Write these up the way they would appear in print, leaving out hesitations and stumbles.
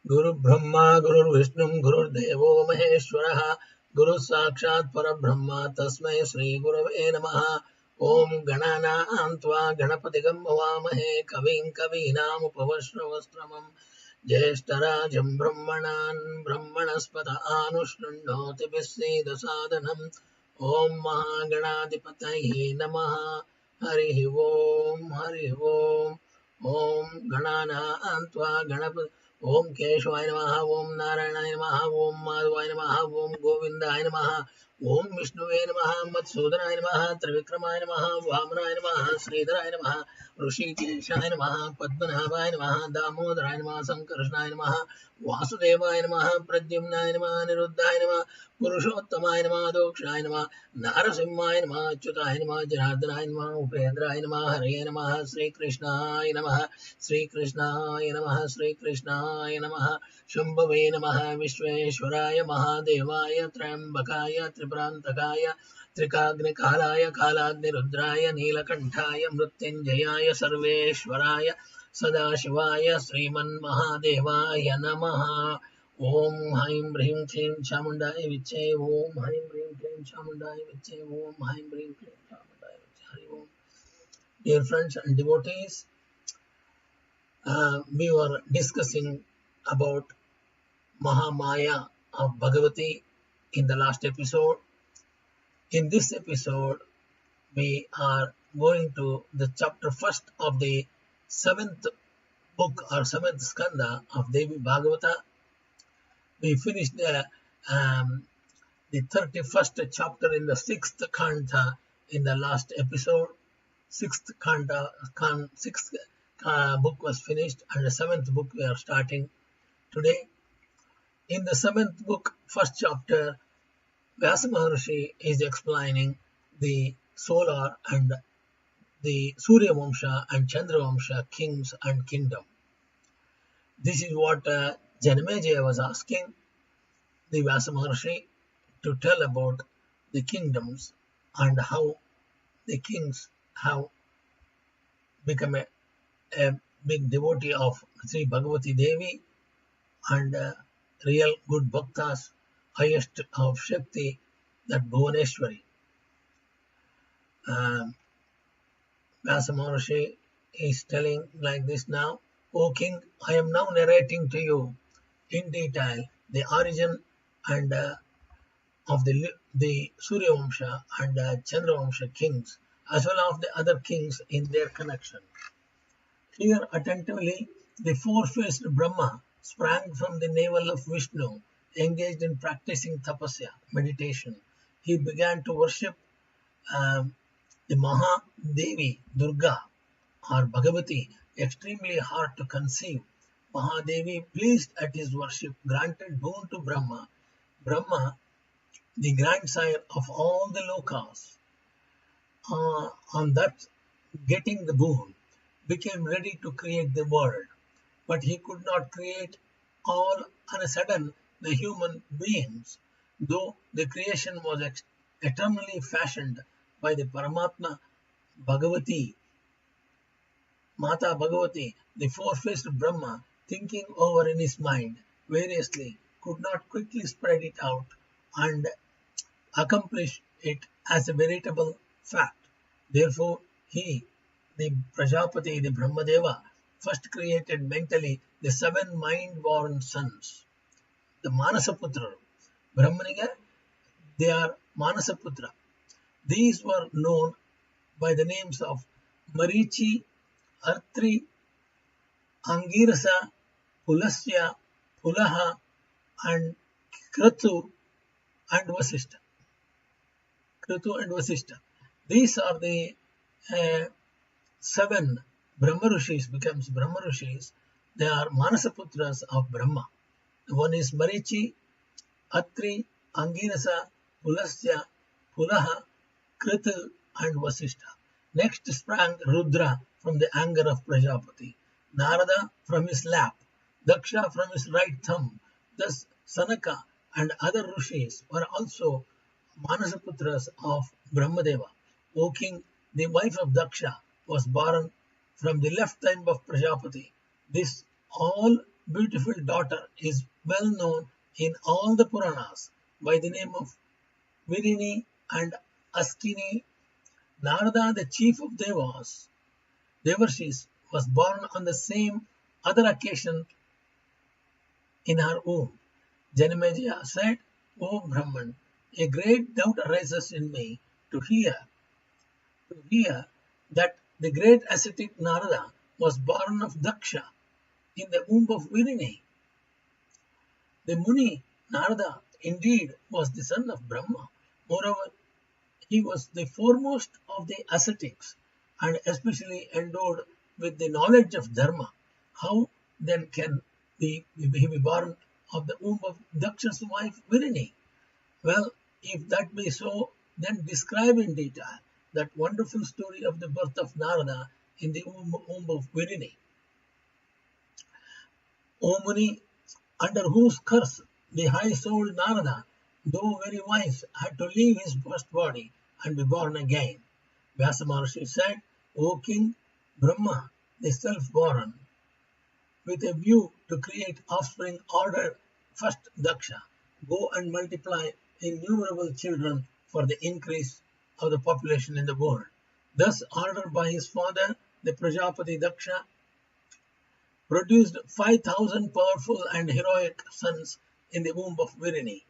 Guru Brahma, Guru Vishnu, Guru Devo Maheshwaraha, Guru Sakshat Parabrahma, Tasmai Sri Gurave Namaha. Om Ganana Antva Ganapatigam Bhavamahe Kavim Kavinam Upavashravastramam Jeshtarajam Brahmanan Brahmanaspata Anushnundoti Visidha Sadhanam. Om Mahaganadipataye Namaha. Hari Om, Hari Om. Om Ganana Antva Ganapati. Om Keshwaya Namaha, Om Narayana Namaha, Om Madhvaya Namaha, Om Govindaya Namaha, Om Vishnuve Namaha, Matsudana Namaha, Trivikramaya Namaha, Vamanaya Namaha, Sridharaya Namaha, Rushikeshaya Namaha, Padmanabhaya Namaha, Damodaraya Namaha, Sankarshnaya Namaha, Vasudevaya Namaha, Pradyumnaya Namaha, Niruddhaya Namaha, Purushottamaya Namaha, Dokshaya Namaha, Narasimhaya Namaha, Achyutaya Namaha, Janardhanaya Namaha, Upendraya Namaha, Hare Namaha, Sri Krishnaya Namaha, Sri Krishnaya Namaha, Sri Krishnaya Namaha, Shambhave Namaha, Vishveshwaraya Mahadevaya, Trambakaya, Triprantakaya, Trikagnikalaya, Kalagnirudraya, Neelakantaya, Mrutyunjayaya, Sarveshwaraya, Sadashivaya, Sriman Mahadevaya Namaha. Om Haim Bhrim Klim Chamundaya Viche, Om Haim Bhrim Klim Chamundaya Viche, Om Haim Bhrim Klim Chamundaya Viche. Hari Om. Dear friends and devotees, we were discussing about Mahamaya of Bhagavati in the last episode. In this episode, we are going to the chapter first of the 7th book or 7th Skanda of Devi Bhagavata. We finished the 31st chapter in the 6th Kanda in the last episode. 6th Kanda, 6th book was finished, and the 7th book we are starting today. In the 7th book, first chapter, Vyasa Maharishi is explaining the solar and the Surya Vamsha and Chandra Vamsha kings and kingdom. This is what Janamejaya was asking the Vyasa Maharishi to tell about the kingdoms and how the kings have become a big devotee of Sri Bhagavati Devi and real good bhaktas, highest of Shakti, that Bhuvaneshwari. Vyasa Maharishi is telling like this now: O King, I am now narrating to you in detail the origin and of the Surya Vamsha and Chandra Vamsha kings, as well as the other kings in their connection. Here attentively, the four-faced Brahma sprang from the navel of Vishnu, engaged in practicing tapasya, meditation. He began to worship the Maha Devi Durga or Bhagavati, extremely hard to conceive. Mahadevi, pleased at his worship, granted boon to Brahma. Brahma, the grandsire of all the lokas, on that getting the boon, became ready to create the world. But he could not create all on a sudden the human beings, though the creation was eternally fashioned by the Paramatma Bhagavati, Mata Bhagavati. The four-faced Brahma, thinking over in his mind variously, could not quickly spread it out and accomplish it as a veritable fact. Therefore, he, the Prajapati, the Brahmadeva, first created mentally the 7 mind-born sons, the Manasaputra. Brahmaniga, they are Manasaputra. These were known by the names of Marichi, Artri, Angirasa, Pulasya, Pulaha, and Kratu and Vasishta. Kratu and Vasishta. These are the 7 Brahma Rishis, becomes Brahma Rishis. They are Manasaputras of Brahma. One is Marichi, Atri, Angirasa, Pulasya, Pulaha, Kratu and Vasishta. Next sprang Rudra from the anger of Prajapati, Narada from his lap, Daksha from his right thumb. Thus Sanaka and other Rishis were also Manasaputras of Brahmadeva. O King, the wife of Daksha was born from the left thumb of Prajapati. This all beautiful daughter is well known in all the Puranas by the name of Virini and Askini. Narada, the chief of Devarshis, was born on the same other occasion in her womb. Janamejaya said, O Brahman, a great doubt arises in me to hear that the great ascetic Narada was born of Daksha in the womb of Virini. The Muni Narada indeed was the son of Brahma. Moreover, he was the foremost of the ascetics and especially endowed with the knowledge of Dharma. How then can he be born of the womb of Daksha's wife Virini? Well, if that be so, then describe in detail that wonderful story of the birth of Narada in the womb of Virini. O Muni, under whose curse the high-souled Narada, though very wise, had to leave his first body and be born again. Vyasa Maha said, O King, Brahma, the self-born, with a view to create offspring, ordered first Daksha, go and multiply innumerable children for the increase of the population in the world. Thus ordered by his father, the Prajapati Daksha, produced 5,000 powerful and heroic sons in the womb of Virini.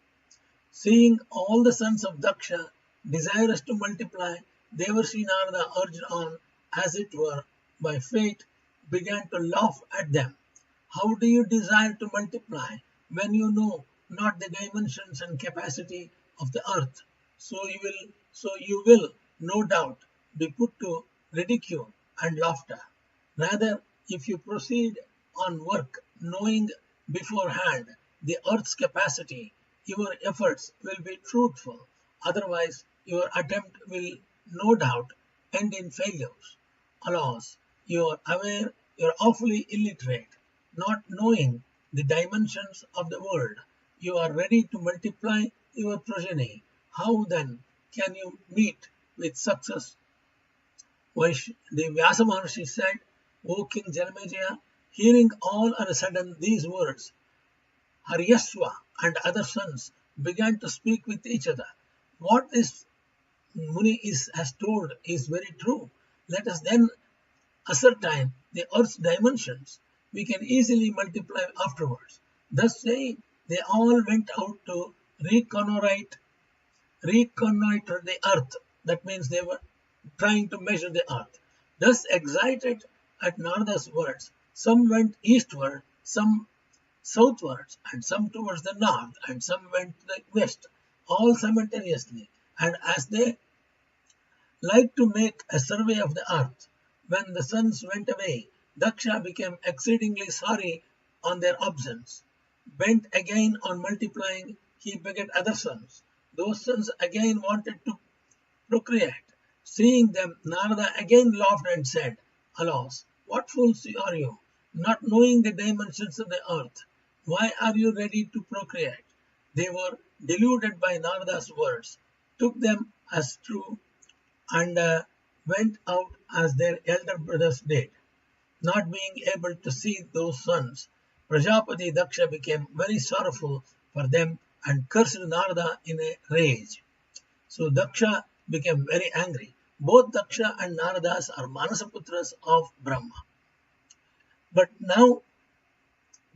Seeing all the sons of Daksha desirous to multiply, Devarshi Narada urged on, as it were, by fate, began to laugh at them. How do you desire to multiply when you know not the dimensions and capacity of the earth? So you will, no doubt, be put to ridicule and laughter. Rather, if you proceed on work knowing beforehand the earth's capacity, your efforts will be truthful. Otherwise, your attempt will no doubt end in failures. Alas, you are aware you are awfully illiterate, not knowing the dimensions of the world. You are ready to multiply your progeny. How then can you meet with success? The Vyasa Maharishi said, O King Janamejaya, hearing all on a sudden these words, Haryasva and other sons began to speak with each other. What this Muni has told is very true. Let us then ascertain the earth's dimensions. We can easily multiply afterwards. Thus saying, they all went out to reconnoiter the earth. That means they were trying to measure the earth. Thus excited at Narada's words, some went eastward, some southwards, and some towards the north, and some went to the west, all simultaneously. And as they like to make a survey of the earth, when the sons went away, Daksha became exceedingly sorry on their absence. Bent again on multiplying, he begat other sons. Those sons again wanted to procreate. Seeing them, Narada again laughed and said, Alas, what fools are you, not knowing the dimensions of the earth? Why are you ready to procreate? They were deluded by Narada's words, took them as true, and went out as their elder brothers did. Not being able to see those sons, Prajapati Daksha became very sorrowful for them and cursed Narada in a rage. So Daksha became very angry. Both Daksha and Naradas are Manasaputras of Brahma. But now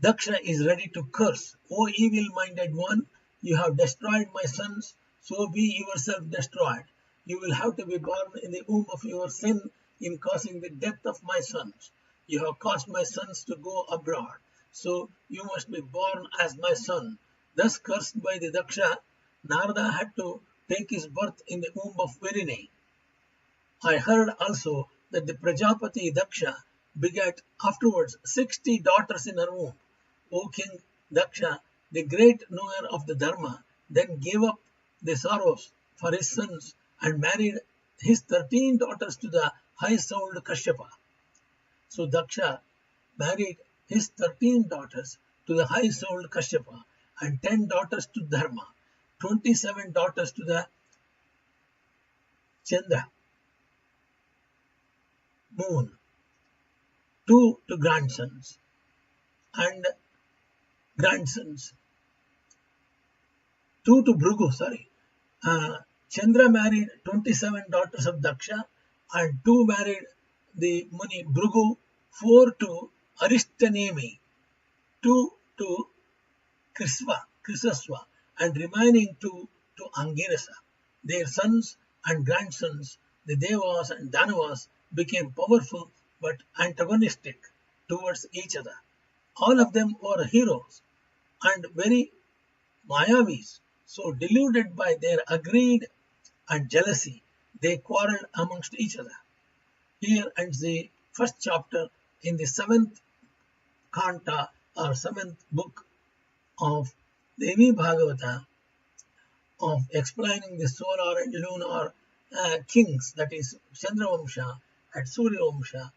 Daksha is ready to curse. O evil-minded one, you have destroyed my sons, so be yourself destroyed. You will have to be born in the womb of your sin in causing the death of my sons. You have caused my sons to go abroad, so you must be born as my son. Thus cursed by the Daksha, Narada had to take his birth in the womb of Virini. I heard also that the Prajapati Daksha begat afterwards 60 daughters in her womb. O King Daksha, the great knower of the Dharma, then gave up the sorrows for his sons and married his 13 daughters to the high-souled Kashyapa. So Daksha married his 13 daughters to the high-souled Kashyapa and 10 daughters to Dharma, 27 daughters to the Chandra, moon, 2 to grandsons, and grandsons. 2 to Bhrigu, sorry. Chandra married 27 daughters of Daksha, and 2 married the Muni Bhrigu, 4 to Arishtanemi, 2 to Krisasva, and remaining 2 to Angirasa. Their sons and grandsons, the Devas and Danavas, became powerful but antagonistic towards each other. All of them were heroes and very Mayavis, so deluded by their greed and jealousy, they quarreled amongst each other. Here ends the first chapter in the 7th Skanda or 7th book of Devi Bhagavatam, of explaining the solar and lunar kings, that is Chandra Vamsha and Surya Vamsha,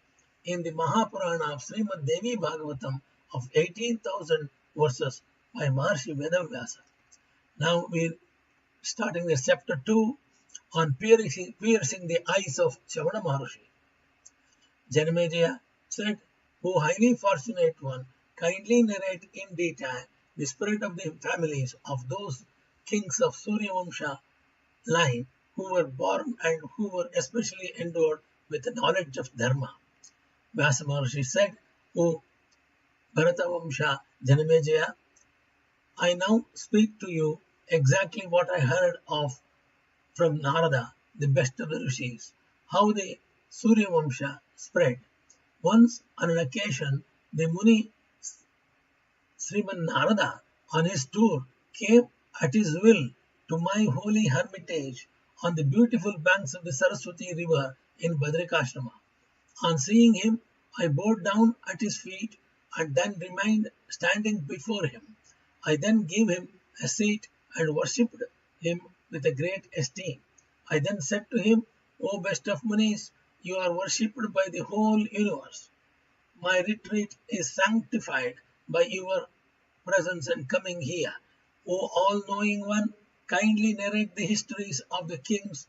in the Mahapurana of Sri Mad Devi Bhagavatham of 18,000 verses by Maharishi Veda Vyasa. Now we're starting the chapter 2 on piercing the eyes of Vyasa Maha Rushi. Janamejaya said, "O highly fortunate one, kindly narrate in detail the spirit of the families of those kings of Surya Vamsha line who were born and who were especially endowed with the knowledge of Dharma." Vyasa Maharishi said, "O Bharata Vamsha Janamejaya, I now speak to you exactly what I heard of from Narada, the best of the rishis, how the Surya Vamsha spread. Once on an occasion, the Muni Srimad Narada on his tour came at his will to my holy hermitage on the beautiful banks of the Saraswati river in Badrikashrama. On seeing him, I bowed down at his feet and then remained standing before him. I then gave him a seat and worshipped him with a great esteem. I then said to him, O best of Munis, you are worshipped by the whole universe. My retreat is sanctified by your presence and coming here. O all-knowing one, kindly narrate the histories of the kings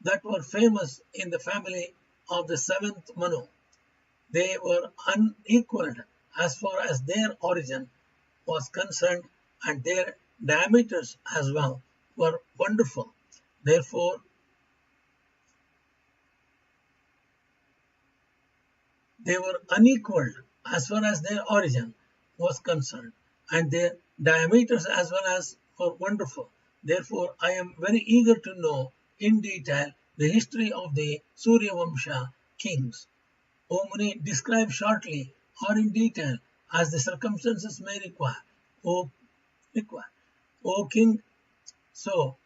that were famous in the family of the 7th Manu. They were unequaled as far as their origin was concerned, and their diameters as well were wonderful. Therefore, they were unequaled as far as their origin was concerned, and their diameters as well as were wonderful. Therefore, I am very eager to know in detail the history of the Surya Vamsha kings. O Muni, describe shortly or in detail as the circumstances may require. O king, so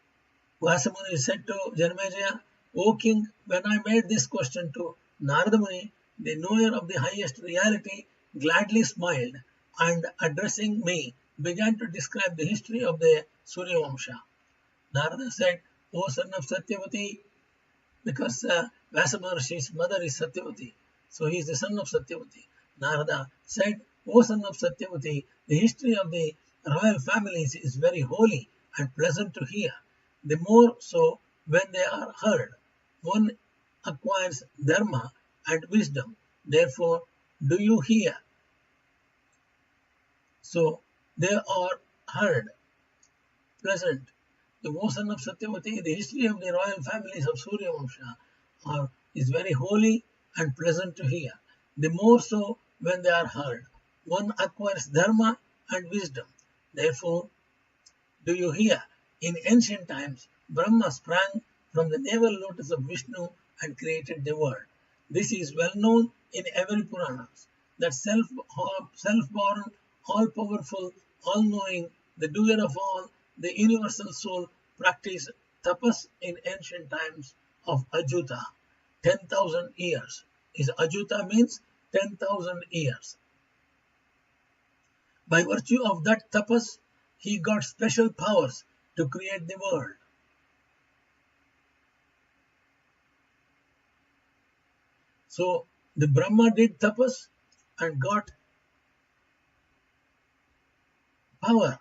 Vyasa Muni said to Janamejaya, O king, when I made this question to Narada Muni, the knower of the highest reality gladly smiled and addressing me began to describe the history of the Surya Vamsha. Narada said, O son of Satyavati, because Vyasa Maharishi's mother is Satyavati, so he is the son of Satyavati. Narada said, O son of Satyavati, the history of the royal families is very holy and pleasant to hear. The more so when they are heard. One acquires dharma and wisdom. Therefore, do you hear? So they are heard. Pleasant. The O son of Satyavati, the history of the royal families of Surya Vamsha is very holy and pleasant to hear. The more so when they are heard. One acquires dharma and wisdom. Therefore, do you hear? In ancient times, Brahma sprang from the navel lotus of Vishnu and created the world. This is well known in every Puranas, that self-born, all-powerful, all-knowing, the doer of all, the universal soul practiced tapas in ancient times of Ajuta, 10,000 years. Ajuta means 10,000 years. By virtue of that tapas, he got special powers to create the world. So the Brahma did tapas and got power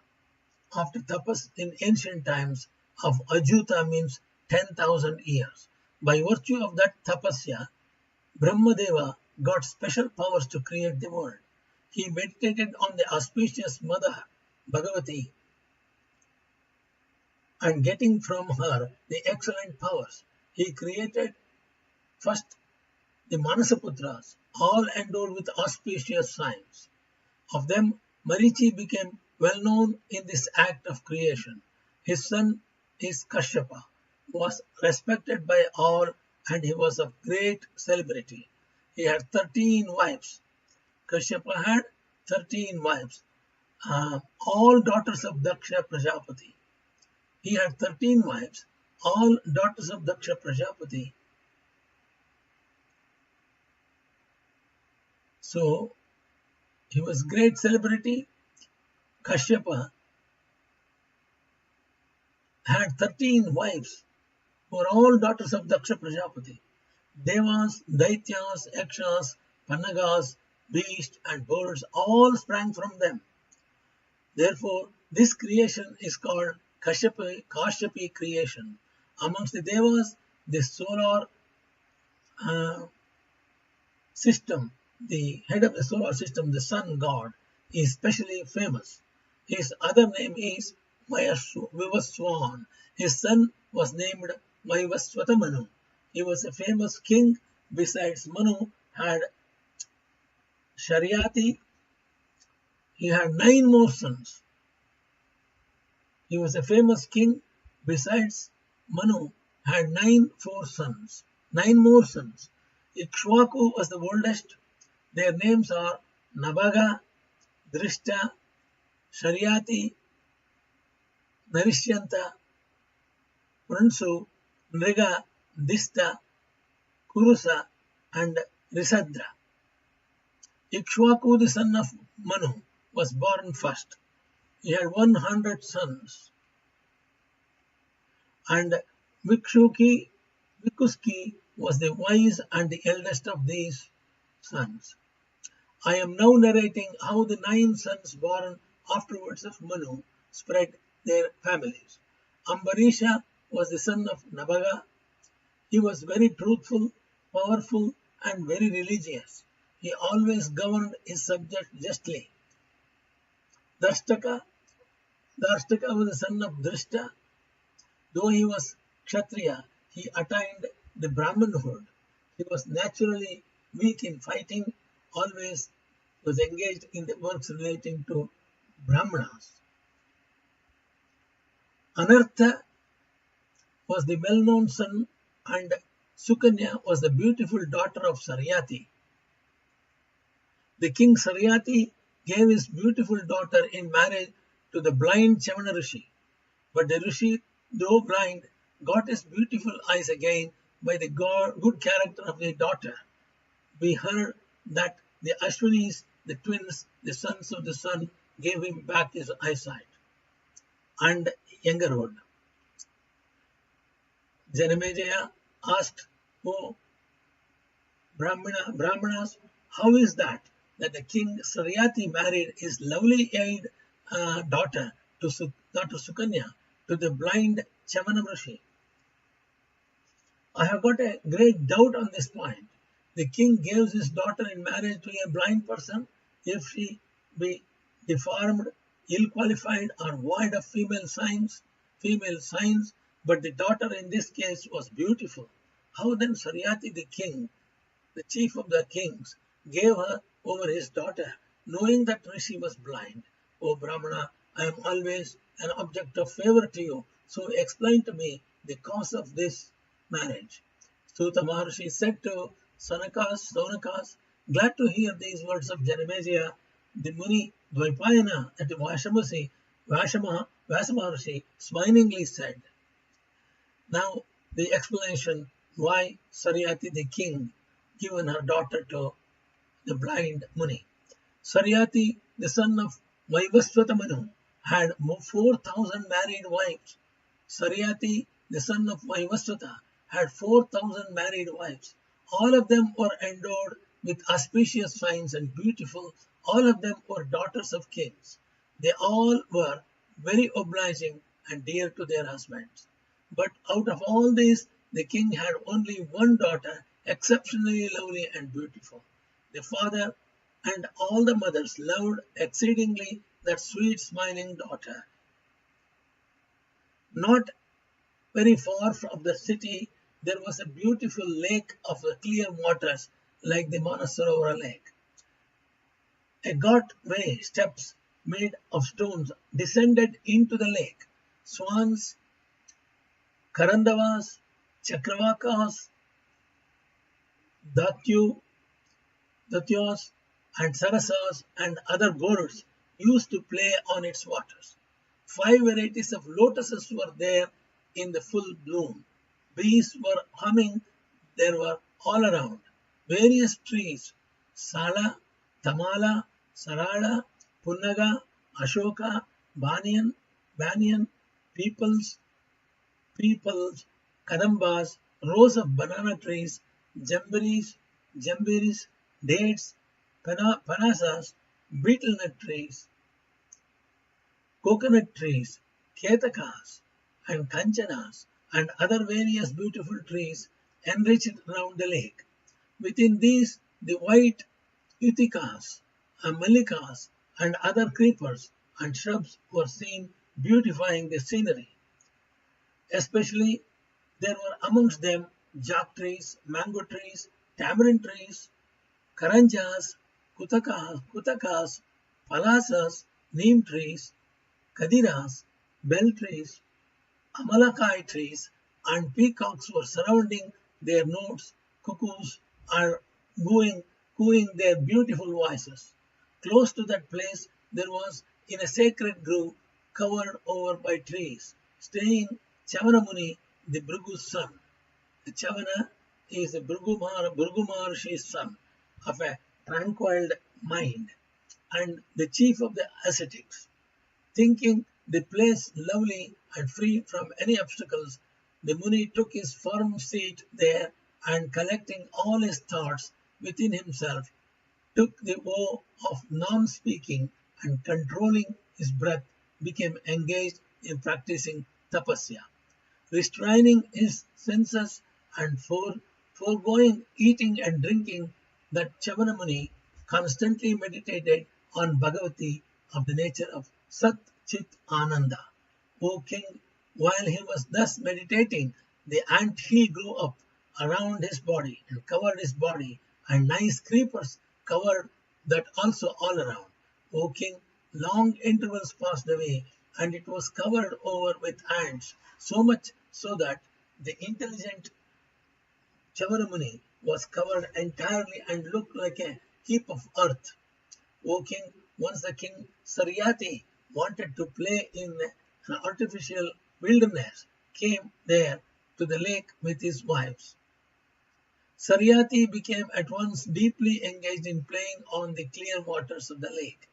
after tapas in ancient times of Ajuta means 10,000 years. By virtue of that tapasya, Brahmadeva got special powers to create the world. He meditated on the auspicious mother Bhagavati and getting from her the excellent powers. He created first the Manasaputras, all endowed with auspicious signs. Of them, Marichi became well known in this act of creation. His son is Kashyapa, was respected by all, and he was of great celebrity. He had 13 wives. Kashyapa had 13 wives, all daughters of Daksha Prajapati. He had 13 wives, all daughters of Daksha Prajapati. So, he was great celebrity. Kashyapa had 13 wives, who were all daughters of Daksha Prajapati. Devas, Daityas, Yakshas, Panagas, beasts and birds all sprang from them. Therefore, this creation is called Kashyapi creation. Amongst the Devas, the solar system, the head of the solar system, the sun god, is specially famous. His other name is Vivaswan. His son was named Vaivasvatamanu. He was a famous king. Besides Manu, had Sharyati. He had 9 more sons. He was a famous king. Besides Manu, had 9 more sons. Ikshvaku was the oldest. Their names are Nabaga, Drishta, Sharyati, Narishyanta, Pransu, Nriga, Dista, Kurusa, and Risadra. Ikshvaku, the son of Manu, was born first. He had 100 sons. And Vikuski was the wise and the eldest of these sons. I am now narrating how the 9 sons born afterwards of Manu spread their families. Ambarisha was the son of Nabaga. He was very truthful, powerful, and very religious. He always governed his subjects justly. Darstaka was the son of Drishta. Though he was Kshatriya, he attained the Brahmanhood. He was naturally weak in fighting, always was engaged in the works relating to Brahmanas. Anartha was the well-known son, and Sukanya was the beautiful daughter of Saryati. The king Saryati gave his beautiful daughter in marriage to the blind Chavana Rishi, but the Rishi, though blind, got his beautiful eyes again by the good character of the daughter. We heard that the Ashwinis, the twins, the sons of the sun, gave him back his eyesight and younger. Janamejaya asked, "O Brahmanas, how is that the king Saryati married his lovely-eyed daughter to Sukanya, to the blind Chavana Rishi? I have got a great doubt on this point. The king gives his daughter in marriage to a blind person if she be deformed, ill-qualified, or void of female signs, but the daughter in this case was beautiful. How then Saryati the king, the chief of the kings, gave her over his daughter, knowing that Rishi was blind? O Brahmana, I am always an object of favor to you, so explain to me the cause of this marriage." Suta Maharshi said to Sonakas, glad to hear these words of Janamejaya, the Muni Dvaipayana at Vyasa Maharshi smilingly said. Now the explanation why Saryati the king given her daughter to the blind Muni. Saryati, the son of Vaivasvatamanu, had 4,000 married wives. Saryati, the son of Vaivasvata, had 4,000 married wives. All of them were endowed with auspicious signs and beautiful. All of them were daughters of kings. They all were very obliging and dear to their husbands. But out of all these, the king had only one daughter, exceptionally lovely and beautiful. The father and all the mothers loved exceedingly that sweet smiling daughter. Not very far from the city, there was a beautiful lake of clear waters like the Manasarovar lake. A got-way steps made of stones descended into the lake. Swans, Karandavas, Chakravakas, Datyos, and Sarasas and other birds used to play on its waters. 5 varieties of lotuses were there in the full bloom. Bees were humming, there were all around. Various trees, Sala, Tamala, Sarada, Punnaga, Ashoka, Banyan, Peoples, Kadambas, rows of banana trees, Jambiris, dates, Panasas, betel nut trees, coconut trees, Ketakas, and Kanchanas, and other various beautiful trees enriched around the lake. Within these, the white Utikas, Malikas, and other creepers and shrubs were seen beautifying the scenery. Especially, there were amongst them jack trees, mango trees, tamarind trees, karanjas, kutakas, palasas, neem trees, kadiras, bell trees, amalakai trees, and peacocks were surrounding their notes. Cuckoos are cooing their beautiful voices. Close to that place, there was in a sacred grove covered over by trees, staying Chavana Muni, the Bhrugu's son. The Chavana is the Bhrigu Maharishi's son, of a tranquil mind, and the chief of the ascetics. Thinking the place lovely and free from any obstacles, the Muni took his firm seat there and, collecting all his thoughts within himself, took the vow of non-speaking and controlling his breath, became engaged in practicing tapasya. Restraining his senses and foregoing eating and drinking, that Chavana Muni constantly meditated on Bhagavati of the nature of Sat Chit Ananda. O king, while he was thus meditating, the ant hill grew up around his body and covered his body, and nice creepers covered that also all around. O king, long intervals passed away, and it was covered over with ants, so much so that the intelligent Chavanamuni was covered entirely and looked like a heap of earth. O king, once the king Saryati wanted to play in an artificial wilderness, came there to the lake with his wives. Saryati became at once deeply engaged in playing on the clear waters of the lake.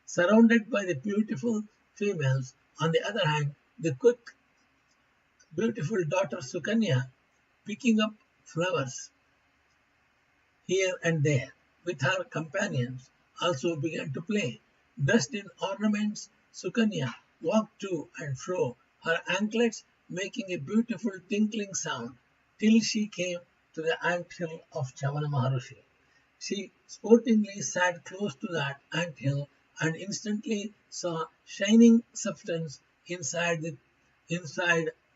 Surrounded by the beautiful females, on the other hand, the quick, beautiful daughter Sukanya, picking up flowers here and there with her companions, also began to play. Dressed in ornaments, Sukanya walked to and fro, her anklets making a beautiful tinkling sound, till she came to the anthill of Chavana Maharushi. She sportingly sat close to that anthill and instantly saw shining substance inside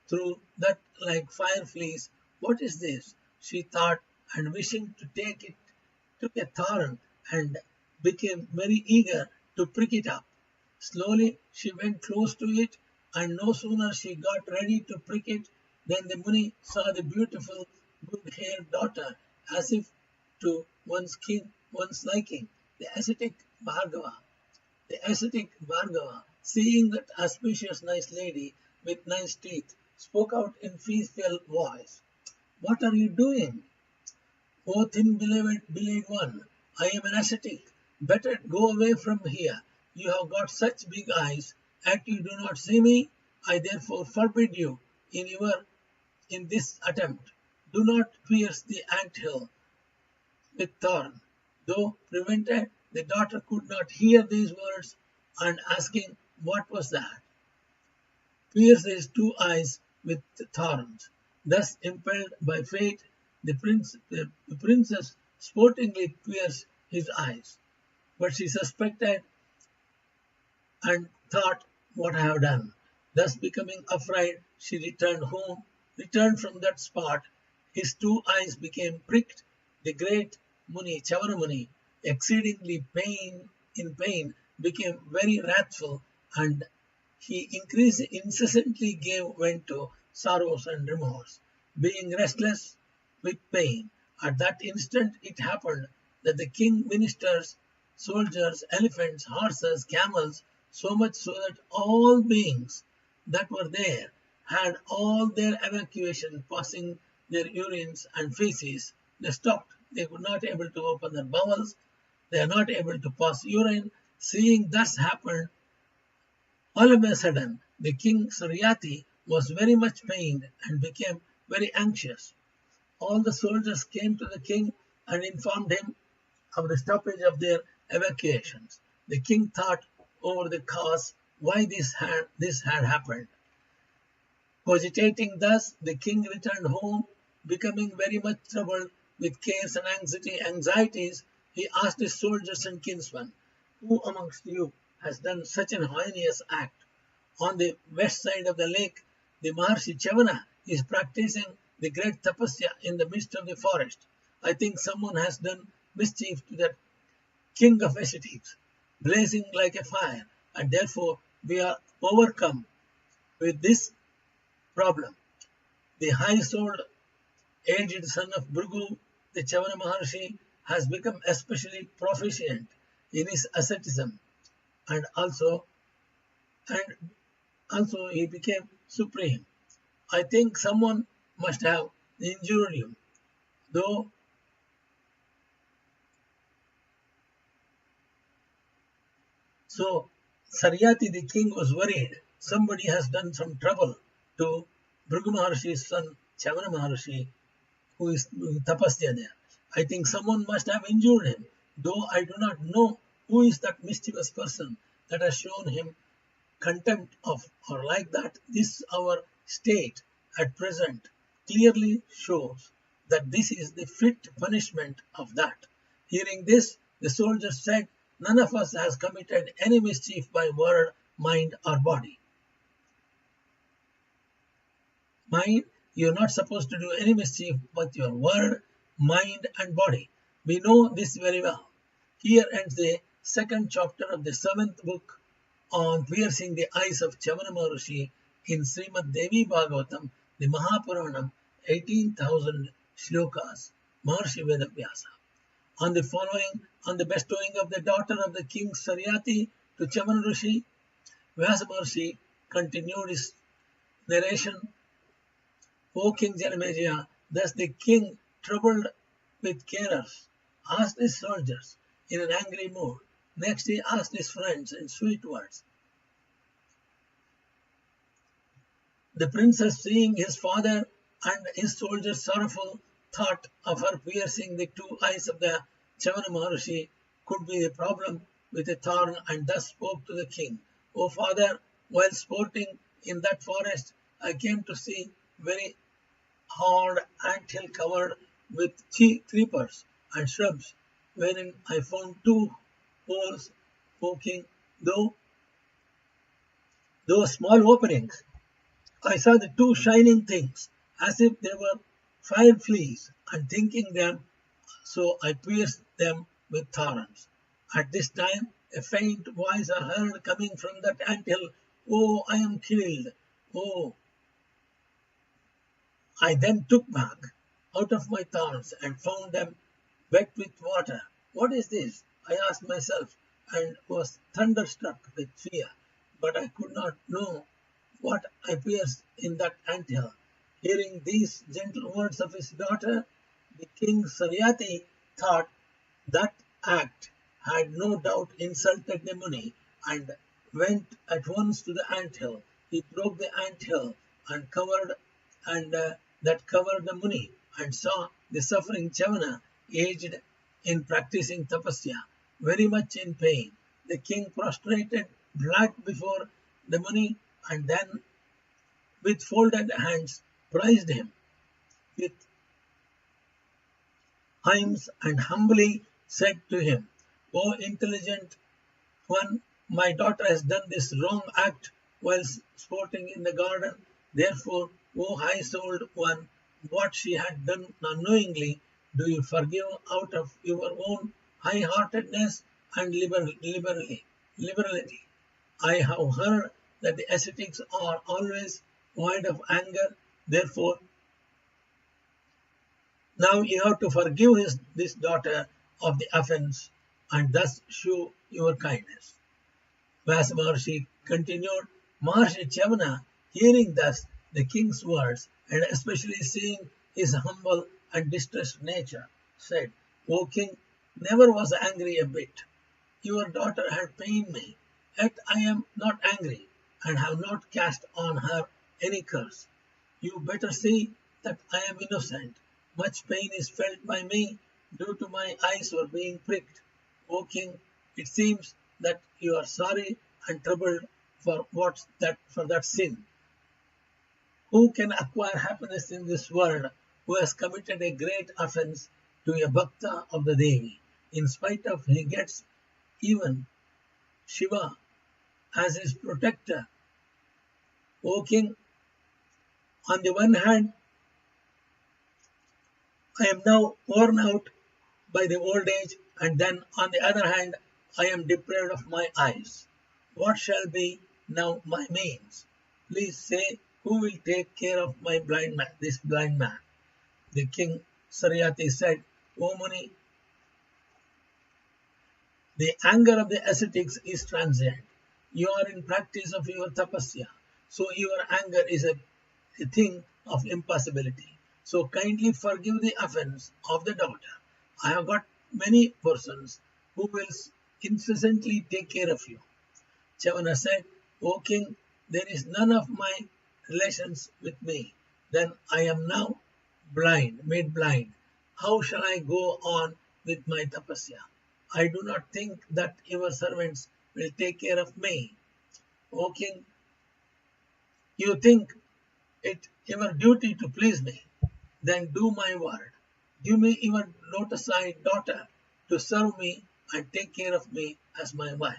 through that like fire fleece. What is this? She thought, and wishing to take it, took a thorn and became very eager to prick it up. Slowly she went close to it, and no sooner she got ready to prick it than the Muni saw the beautiful, good-haired daughter, as if to one's liking, the ascetic Bhargava. The ascetic Bhargava, seeing that auspicious nice lady with nice teeth, spoke out in female voice. What are you doing? O thin beloved one, I am an ascetic. Better go away from here. You have got such big eyes, and you do not see me. I therefore forbid you in this attempt. Do not pierce the anthill with thorn. Though prevented, the daughter could not hear these words, and asking what was that, pierced his 2 eyes with thorns. Thus impelled by fate, the princess sportingly pierced his eyes. But she suspected and thought what I have done. Thus becoming afraid, she returned home. Returned from that spot, his two eyes became pricked. The great Muni, Chavana Muni, exceedingly in pain, became very wrathful, and he incessantly gave vent to sorrows and remorse, being restless with pain. At that instant it happened that the king ministers, soldiers, elephants, horses, camels, so much so that all beings that were there had all their evacuation passing their urines and feces. They stopped. They were not able to open their bowels. They are not able to pass urine. Seeing thus happened, all of a sudden, the king Saryati was very much pained and became very anxious. All the soldiers came to the king and informed him of the stoppage of their evacuations. The king thought over the cause why this had happened. Cogitating thus, the king returned home, becoming very much troubled with cares and anxieties. He asked his soldiers and kinsmen, "Who amongst you has done such an heinous act?" On the west side of the lake, the Maharshi Chavana is practicing the great tapasya in the midst of the forest. I think someone has done mischief to that king of ascetics, blazing like a fire, and therefore we are overcome with this problem. The high-souled aged son of Bhrigu, the Chavana Maharshi, has become especially proficient in his asceticism, and also he became supreme. I think someone must have injured him, though so Saryati the king was worried. Somebody has done some trouble to Bhrigu Maharshi's son Chavana Maharshi, who is doing tapasya there. I think someone must have injured him, though I do not know who is that mischievous person that has shown him contempt of or like that. This our state at present clearly shows that this is the fit punishment of that. Hearing this, the soldiers said, "None of us has committed any mischief by word, mind or body." Mind, you are not supposed to do any mischief with your word, mind and body. We know this very well. Here ends the second chapter of the 7th book on piercing the eyes of Chavana Maharushi in Srimad Devi Bhagavatam, the Mahapuranam, 18,000 shlokas, Maharshi Veda Vyasa. On the bestowing of the daughter of the king Saryati to Chavana Rushi, Vyasa Maharshi continued his narration. O King Janamejaya, thus the king, troubled with cares, asked his soldiers in an angry mood. Next he asked his friends in sweet words. The princess, seeing his father and his soldiers sorrowful, thought of her piercing the two eyes of the Chavana Maharshi could be a problem with a thorn, and thus spoke to the king. O father, while sporting in that forest, I came to see very hard anthill covered with creepers and shrubs, wherein I found two holes poking, though small openings. I saw the two shining things, as if they were fire fleas, and thinking them, so I pierced them with thorns. At this time, a faint voice I heard coming from that anthill, "Oh, I am killed! Oh!" I then took back out of my thorns and found them wet with water. What is this? I asked myself, and was thunderstruck with fear, but I could not know what I pierced in that anthill. Hearing these gentle words of his daughter, the king Saryati thought that act had no doubt insulted the Muni, and went at once to the anthill. He broke the anthill and that covered the Muni, and saw the suffering Chavana, aged in practicing tapasya, very much in pain. The king prostrated blood before the Muni, and then with folded hands praised him with hymns and humbly said to him, "O intelligent one, My daughter has done this wrong act while sporting in the garden. Therefore, O high-souled one, what she had done unknowingly, do you forgive out of your own high-heartedness and liberality. I have heard that the ascetics are always void of anger. Therefore, now you have to forgive this daughter of the offense and thus show your kindness. Vyasa Maharishi continued, Maharshi Chavana, hearing thus the king's words, and especially seeing his humble and distressed nature, said, O king, never was angry a bit. Your daughter had pained me, yet I am not angry, and have not cast on her any curse. You better see that I am innocent. Much pain is felt by me due to my eyes were being pricked. O king, it seems that you are sorry and troubled for that sin. Who can acquire happiness in this world who has committed a great offense to a bhakta of the Devi, in spite of he gets even Shiva as his protector? O king, on the one hand, I am now worn out by the old age, and then on the other hand, I am deprived of my eyes. What shall be now my means? Please say, who will take care of my this blind man? The king Saryati said, O Muni, the anger of the ascetics is transient. You are in practice of your tapasya, so your anger is a thing of impossibility. So kindly forgive the offense of the daughter. I have got many persons who will incessantly take care of you. Chavana said, O king, there is none of my relations with me. Then I am now made blind. How shall I go on with my tapasya? I do not think that your servants will take care of me. O king, you think it your duty to please me. Then do my word. Give me your lotus-eyed daughter to serve me and take care of me as my wife.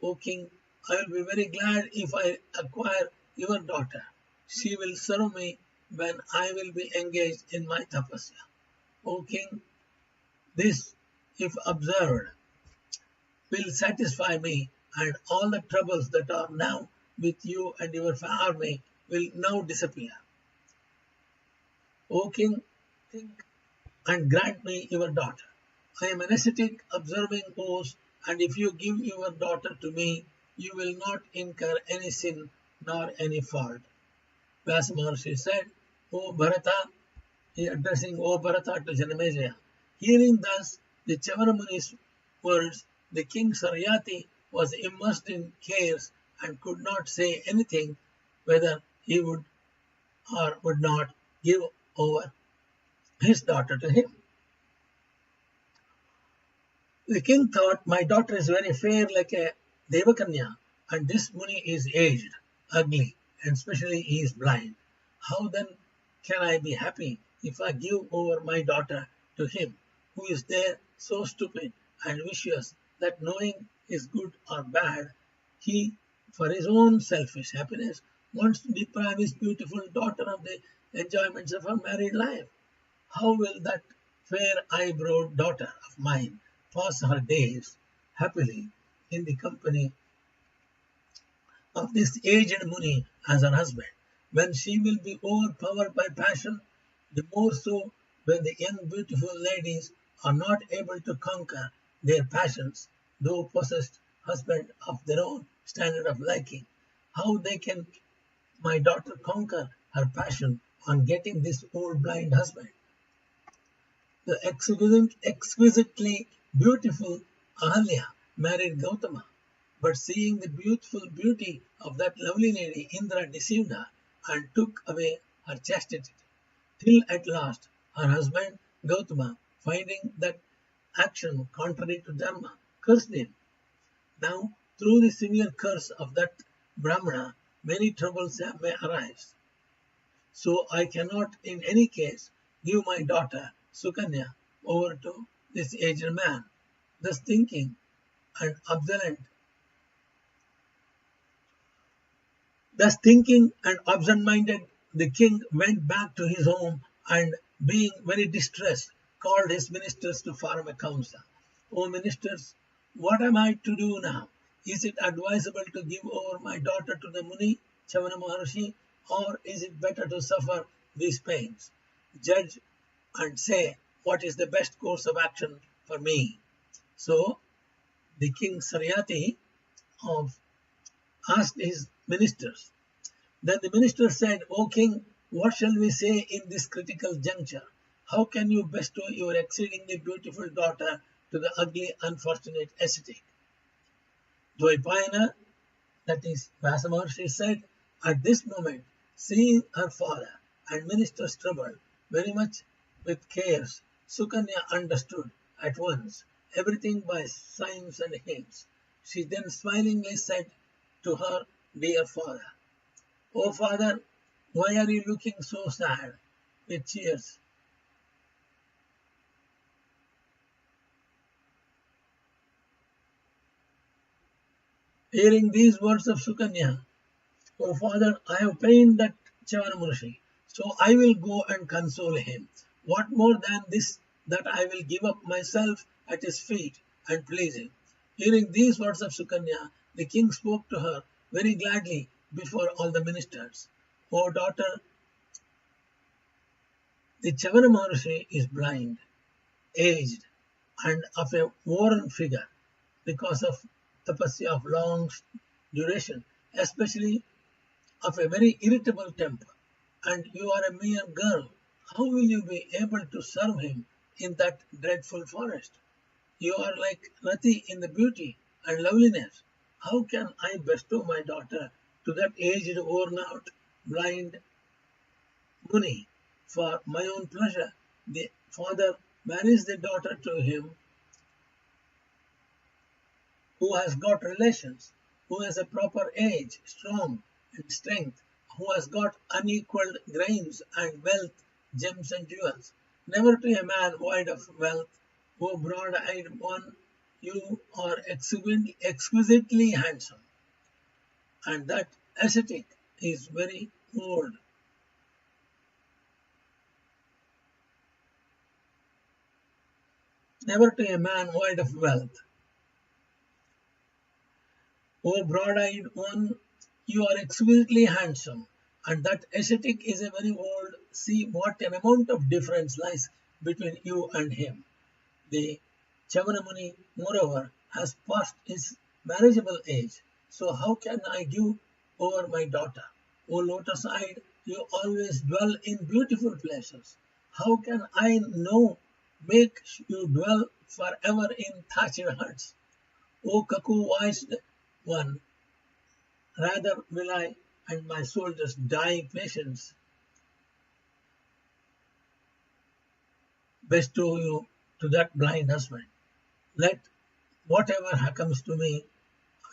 O king, I will be very glad if I acquire your daughter. She will serve me when I will be engaged in my tapasya. O king, this, if observed, will satisfy me, and all the troubles that are now with you and your army will now disappear. O king, think and grant me your daughter. I am an ascetic observing oaths, and if you give your daughter to me, you will not incur any sin nor any fault. Vyasa Maharishi said, O Bharata, he addressing O Bharata to Janamejaya. Hearing thus the Chavana Muni's words, the king Saryati was immersed in cares and could not say anything whether he would or would not give over his daughter to him. The king thought, my daughter is very fair like a Devakanya, and this Muni is aged, ugly, and especially he is blind. How then can I be happy if I give over my daughter to him, who is there so stupid and vicious that knowing is good or bad, he, for his own selfish happiness, wants to deprive his beautiful daughter of the enjoyments of her married life? How will that fair eyebrowed daughter of mine pass her days happily in the company of this aged Muni as her husband, when she will be overpowered by passion, the more so when the young beautiful ladies are not able to conquer their passions, though possessed husband of their own standard of liking? How they can my daughter conquer her passion on getting this old blind husband? The exquisitely beautiful Ahalya married Gautama, but seeing the beautiful beauty of that lovely lady, Indra deceived her and took away her chastity, till at last her husband Gautama, finding that action contrary to Dharma, cursed him. Now, through the severe curse of that Brahmana, many troubles may arise. So I cannot in any case give my daughter Sukanya over to this aged man. Thus thinking and obstinate Thus thinking and absent-minded, the king went back to his home and, being very distressed, called his ministers to form a council. O ministers, what am I to do now? Is it advisable to give over my daughter to the Muni, Chavana Maharshi, or is it better to suffer these pains? Judge and say what is the best course of action for me. So the king Saryati asked his ministers. Then the minister said, O king, what shall we say in this critical juncture? How can you bestow your exceedingly beautiful daughter to the ugly, unfortunate ascetic? Dvaipayana, that is Vyasa Maharshi, said, at this moment, seeing her father and ministers troubled very much with cares, Sukanya understood at once everything by signs and hints. She then smilingly said to her dear father, O father, why are you looking so sad? With tears. Hearing these words of Sukanya, O father, I have pained that Chavana Murshi, so I will go and console him. What more than this, that I will give up myself at his feet and please him. Hearing these words of Sukanya, the king spoke to her very gladly before all the ministers. O daughter, the Chavana Maharshi is blind, aged, and of a worn figure because of tapasya of long duration, especially of a very irritable temper, and you are a mere girl. How will you be able to serve him in that dreadful forest? You are like Rati in the beauty and loveliness. How can I bestow my daughter to that aged, worn out, blind Muni for my own pleasure? The father marries the daughter to him who has got relations, who has a proper age, strong and strength, who has got unequaled grains and wealth, gems and jewels. Never to a man void of wealth, O broad-eyed one, you are exquisitely handsome, and that ascetic is very old. Never to a man void of wealth. O broad-eyed one, you are exquisitely handsome, and that ascetic is a very old. See what an amount of difference lies between you and him. The Chavana Muni, moreover, has passed his marriageable age, so how can I give over my daughter? O lotus-eyed, you always dwell in beautiful places. How can I now make you dwell forever in thatched huts? O cuckoo-voiced one, rather will I and my soldiers die patience, bestow you to that blind husband. Let whatever comes to me,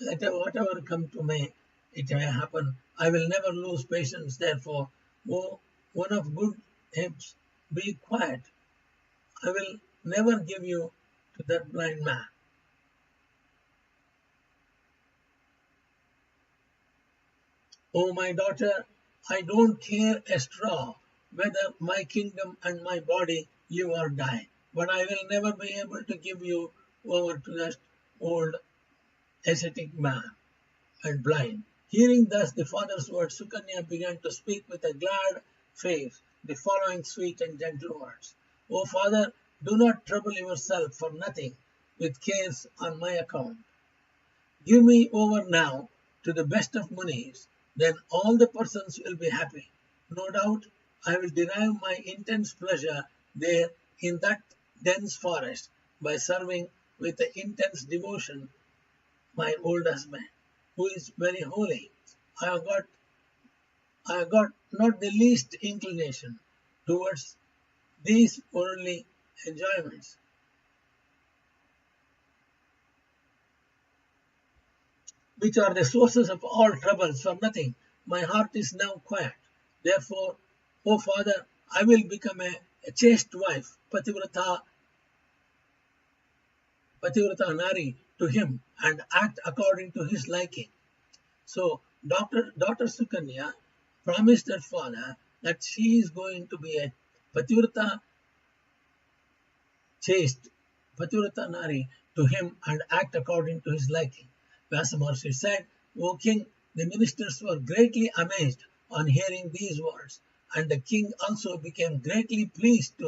let whatever come to me, it may happen. I will never lose patience, therefore, O one of good hips, be quiet. I will never give you to that blind man. O my daughter, I don't care a straw whether my kingdom and my body live or die, but I will never be able to give you over to that old ascetic man and blind. Hearing thus the father's words, Sukanya began to speak with a glad face the following sweet and gentle words. O father, do not trouble yourself for nothing with cares on my account. Give me over now to the best of Munis, then all the persons will be happy. No doubt I will derive my intense pleasure there in that dense forest by serving with intense devotion my old husband, who is very holy. I have got not the least inclination towards these worldly enjoyments, which are the sources of all troubles for nothing. My heart is now quiet. Therefore, O father, I will become a chaste wife, Pativrata Nari, to him and act according to his liking. So Daughter Sukanya promised her father that she is going to be a Pativrata chaste, Pativrata Nari to him and act according to his liking. Vyasa Maharishi said, O king, the ministers were greatly amazed on hearing these words, and the king also became greatly pleased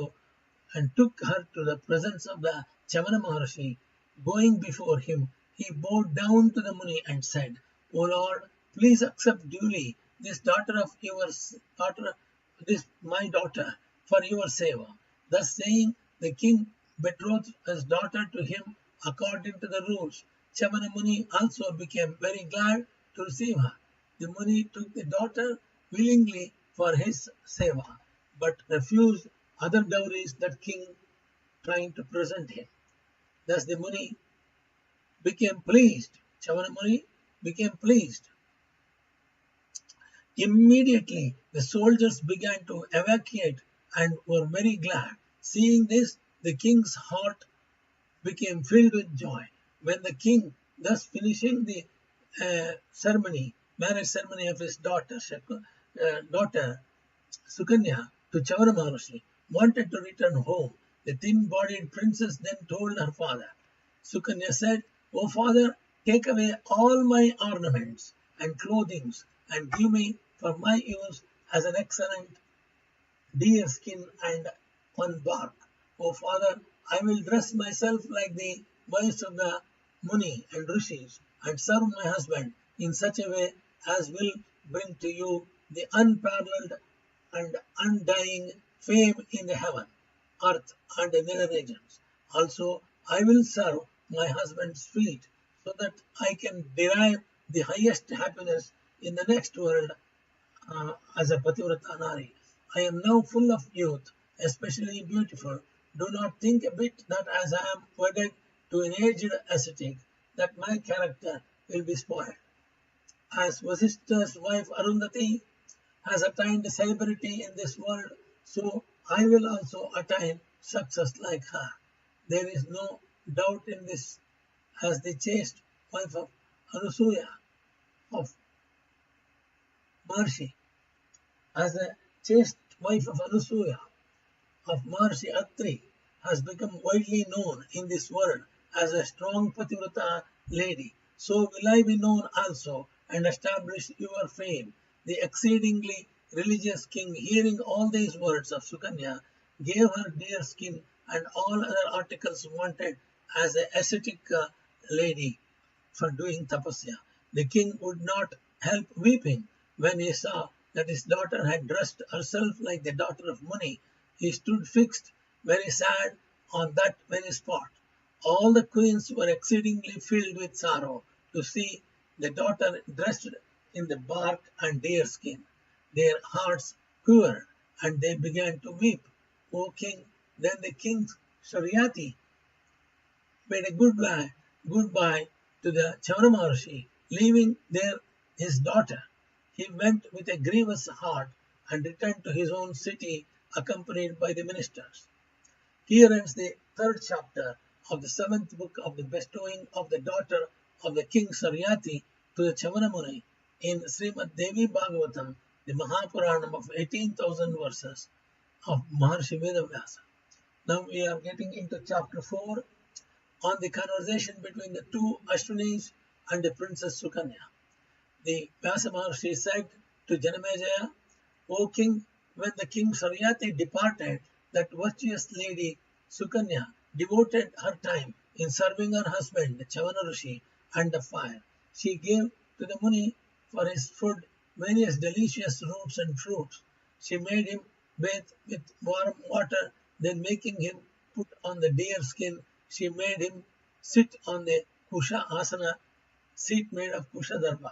and took her to the presence of the Chavana Maharishi. Going before him, he bowed down to the Muni and said, O Lord, please accept duly this my daughter for your seva. Thus saying, the king betrothed his daughter to him according to the rules. Chavana Muni also became very glad to receive her. The Muni took the daughter willingly for his seva, but refused other dowries that king trying to present him. Thus the Muni became pleased. Chavana Muni became pleased. Immediately the soldiers began to evacuate and were very glad. Seeing this, the king's heart became filled with joy. When the king, thus finishing the marriage ceremony of his daughter Sukanya to Chavana Maharishi, wanted to return home, the thin-bodied princess then told her father. Sukanya said, O father, take away all my ornaments and clothing and give me for my use as an excellent deer skin and one bark. O father, I will dress myself like the wives of the Muni and Rishis and serve my husband in such a way as will bring to you the unparalleled and undying fame in the heaven, earth, and the nether regions. Also, I will serve my husband's feet so that I can derive the highest happiness in the next world as a Pativrata Nari. I am now full of youth, especially beautiful. Do not think a bit that as I am wedded to an aged ascetic, that my character will be spoiled. As Vasishtha's wife Arundhati has attained celebrity in this world, so I will also attain success like her. There is no doubt in this, as the chaste wife of Anusuya, of Maharshi, as the chaste wife of Anusuya, of Maharshi Atri, has become widely known in this world as a strong Pativrata lady, so will I be known also and establish your fame. The exceedingly religious king, hearing all these words of Sukanya, gave her deer skin and all other articles wanted as an ascetic lady for doing tapasya. The king would not help weeping when he saw that his daughter had dressed herself like the daughter of Muni. He stood fixed, very sad, on that very spot. All the queens were exceedingly filled with sorrow to see the daughter dressed in the bark and deer skin. Their hearts quivered and they began to weep. O king, then the king Sharyati bade a goodbye to the Chavana Maharishi, leaving there his daughter. He went with a grievous heart and returned to his own city accompanied by the ministers. Here ends the third chapter of the seventh book of the bestowing of the daughter of the king Saryati to the Chavana Muni in Srimad Devi Bhagavatham, the Mahapuranam of 18,000 verses of Maharshi Veda Vyasa. Now we are getting into chapter 4 on the conversation between the two Ashwinis and the princess Sukanya. The Vyasa Maharshi said to Janamejaya, O king, when the king Saryati departed, that virtuous lady Sukanya devoted her time in serving her husband, the Chavana Rushi, and the fire. She gave to the Muni for his food various delicious roots and fruits. She made him bathe with warm water, then making him put on the deer skin, she made him sit on the Kusha Asana, seat made of Kusha Darba.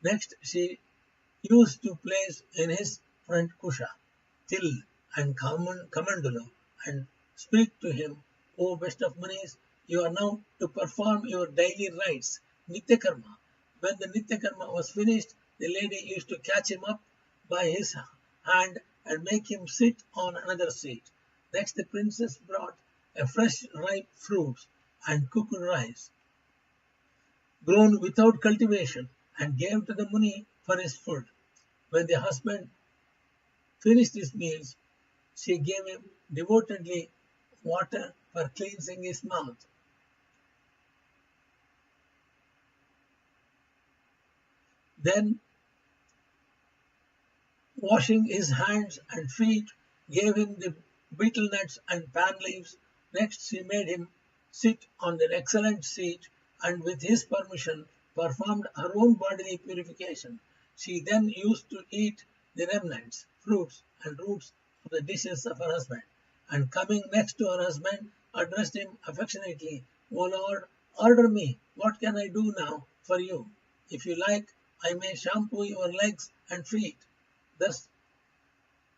Next, she used to place in his front Kusha, Til, and Kamandalu, and speak to him, O best of Munis, you are now to perform your daily rites, Nitya Karma. When the Nitya Karma was finished, the lady used to catch him up by his hand and make him sit on another seat. Next, the princess brought a fresh ripe fruits and cooked rice, grown without cultivation, and gave to the Muni for his food. When the husband finished his meals, she gave him devotedly water for cleansing his mouth. Then, washing his hands and feet, gave him the betel nuts and pan leaves. Next, she made him sit on an excellent seat and with his permission performed her own bodily purification. She then used to eat the remnants, fruits and roots of the dishes of her husband, and coming next to her husband, addressed him affectionately, "O Lord, order me, what can I do now for you? If you like, I may shampoo your legs and feet." Thus,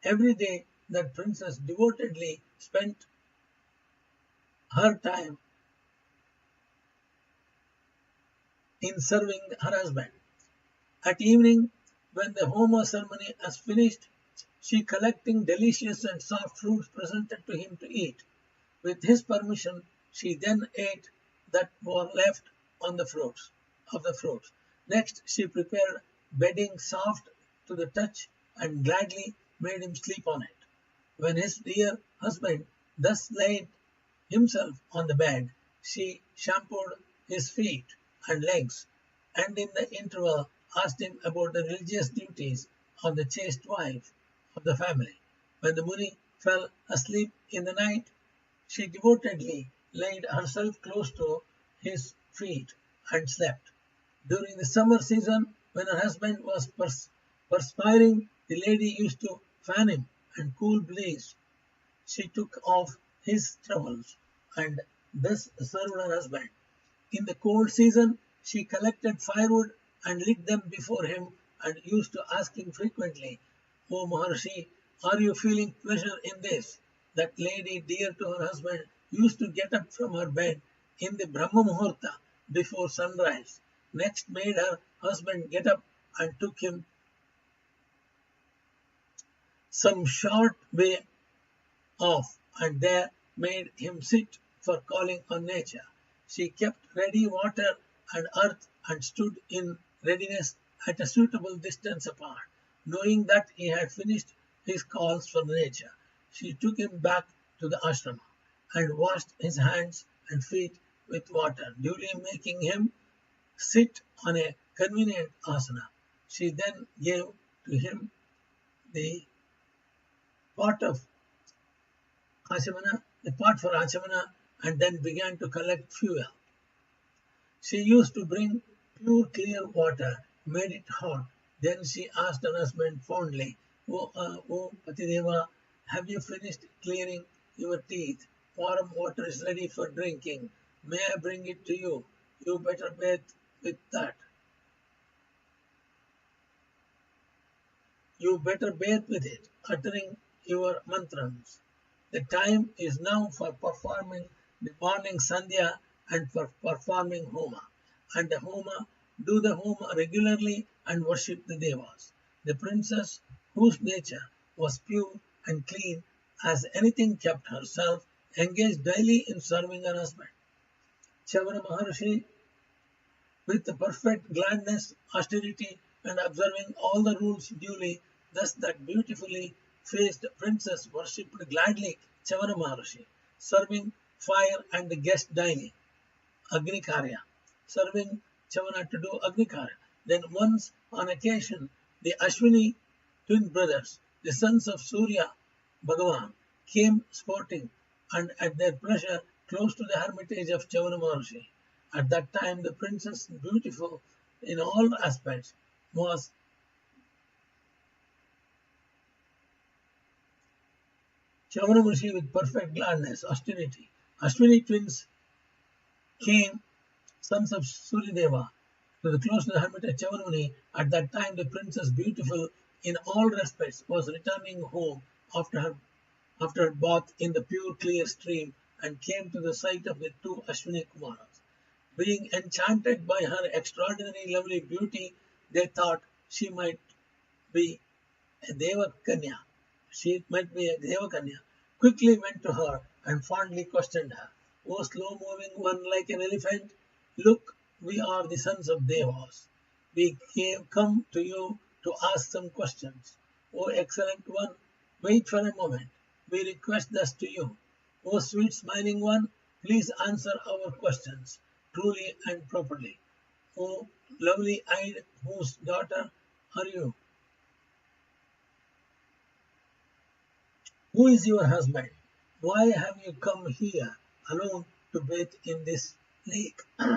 every day that princess devotedly spent her time in serving her husband. At evening, when the Homa ceremony was finished, she collecting delicious and soft fruits presented to him to eat. With his permission, she then ate that were left on the fruits of the fruits. Next, she prepared bedding soft to the touch and gladly made him sleep on it. When his dear husband thus laid himself on the bed, she shampooed his feet and legs, and in the interval asked him about the religious duties of the chaste wife of the family. When the Muni fell asleep in the night, she devotedly laid herself close to his feet and slept. During the summer season, when her husband was perspiring, the lady used to fan him and cool breeze. She took off his towels and thus served her husband. In the cold season, she collected firewood and lit them before him and used to ask him frequently, "O Maharshi, are you feeling pleasure in this?" That lady, dear to her husband, used to get up from her bed in the Brahma Muhurta before sunrise. Next made her husband get up and took him some short way off and there made him sit for calling on nature. She kept ready water and earth and stood in readiness at a suitable distance apart. Knowing that he had finished his calls for nature, she took him back to the ashrama and washed his hands and feet with water, duly making him sit on a convenient asana. She then gave to him the pot for Achamana and then began to collect fuel. She used to bring pure clear water, made it hot. Then she asked her husband fondly, "O Patideva, have you finished clearing your teeth? Warm water is ready for drinking. May I bring it to you? You better bathe with that. You better bathe with it, uttering your mantrams. The time is now for performing the morning sandhya and for performing homa. And the homa, do the homa regularly and worship the devas." The princess, whose nature was pure and clean as anything, kept herself engaged daily in serving her husband. Chandra Maharishi, with the perfect gladness, austerity, and observing all the rules duly, thus that beautifully faced princess worshipped gladly Chandra Maharishi, serving fire and the guest daily, Agni Karya, serving Chandra to do Agni Karya. Then once on occasion, the Ashwini twin brothers, the sons of Surya Bhagavan, came sporting and at their pleasure close to the hermitage of Chandra Maharishi. At that time, the princess, beautiful in all aspects, was Chandra Maharishi with perfect gladness, austerity. Ashwini twins came, sons of Suryadeva, to the close to the hermitage of Chandra. At that time, the princess, beautiful in all respects, was returning home after her bath in the pure clear stream and came to the sight of the two Ashwini Kumaras. Being enchanted by her extraordinary lovely beauty, they thought she might be a Deva Kanya. Quickly went to her and fondly questioned her. "O slow-moving one like an elephant, look, we are the sons of Devas. we come to you to ask some questions. O excellent one, wait for a moment. We request thus to you. O sweet smiling one, please answer our questions truly and properly. O lovely eyed, whose daughter are you? Who is your husband? Why have you come here alone to bathe in this lake? O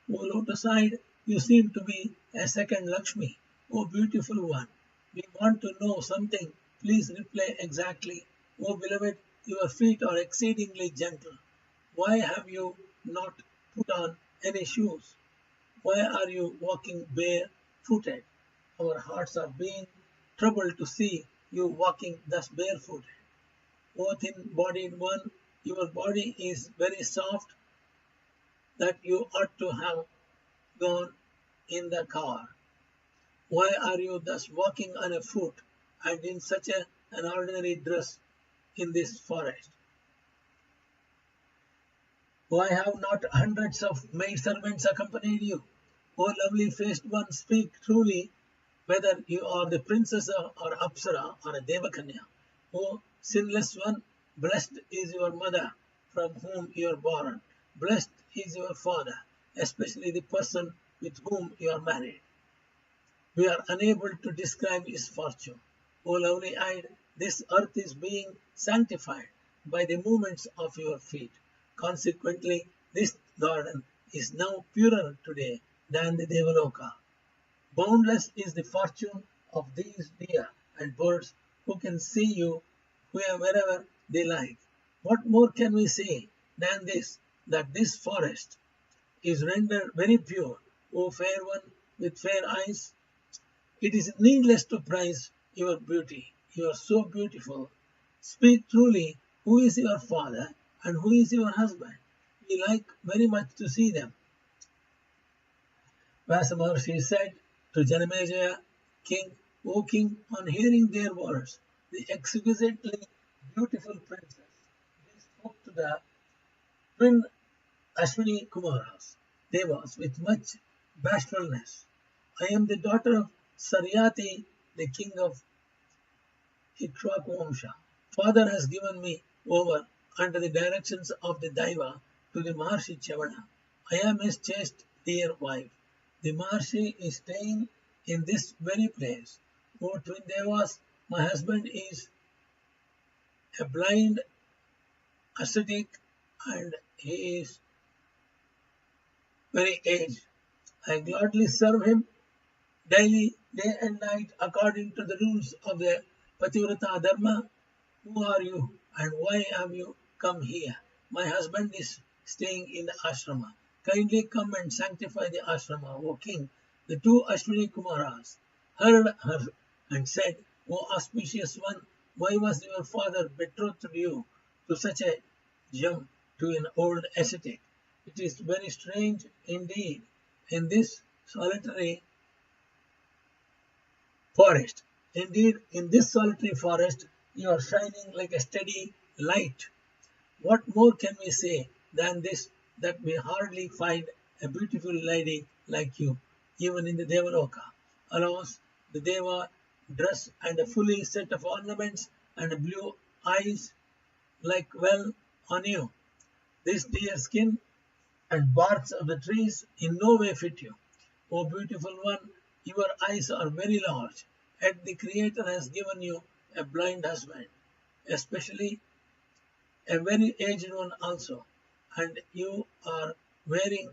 lotus-eyed, you seem to be a second Lakshmi. O beautiful one, we want to know something. Please reply exactly. O beloved, your feet are exceedingly gentle. Why have you not put on any shoes? Why are you walking barefooted? Our hearts are being troubled to see you walking thus barefooted. O thin-bodied one, your body is very soft that you ought to have gone in the car. Why are you thus walking on a foot and in such an ordinary dress in this forest? Why have not hundreds of maidservants accompanied you? O lovely faced one, speak truly whether you are the princess or Apsara or a Devakanya. O sinless one, blessed is your mother from whom you are born. Blessed is your father, especially the person with whom you are married. We are unable to describe his fortune. O lovely eyed, this earth is being sanctified by the movements of your feet. Consequently, this garden is now purer today than the Devaloka. Boundless is the fortune of these deer and birds who can see you wherever they like. What more can we say than this, that this forest is rendered very pure, O fair one with fair eyes? It is needless to praise your beauty. You are so beautiful. Speak truly, who is your father and who is your husband? We like very much to see them. Vyasa Maharishi said to Janamejaya, King, O king, on hearing their words, the exquisitely beautiful princess, they spoke to the twin Ashwini Kumaras, Devas, with much bashfulness. I am the daughter of Saryati, the king of Ikshvaku Vamsha. Father has given me over under the directions of the Daiva to the Maharshi Chavana. I am his chaste dear wife. The Maharshi is staying in this very place. O twin Devas, my husband is a blind ascetic and he is very aged. I gladly serve him daily, day and night, according to the rules of the Pativrata Dharma. Who are you and why have you come here? My husband is staying in the ashrama. Kindly come and sanctify the ashrama, O king. The two Ashwini Kumaras heard her and said, O auspicious one, why was your father betrothed to you to such a gem, to an old ascetic? It is very strange indeed in this solitary forest. Indeed, in this solitary forest, you are shining like a steady light. What more can we say than this, that we hardly find a beautiful lady like you, even in the Devaloka? Alas, the Deva dress and a fully set of ornaments and blue eyes like well on you. This deer skin and barks of the trees in no way fit you. O beautiful one, your eyes are very large, yet the Creator has given you a blind husband, especially a very aged one also, and you are wearing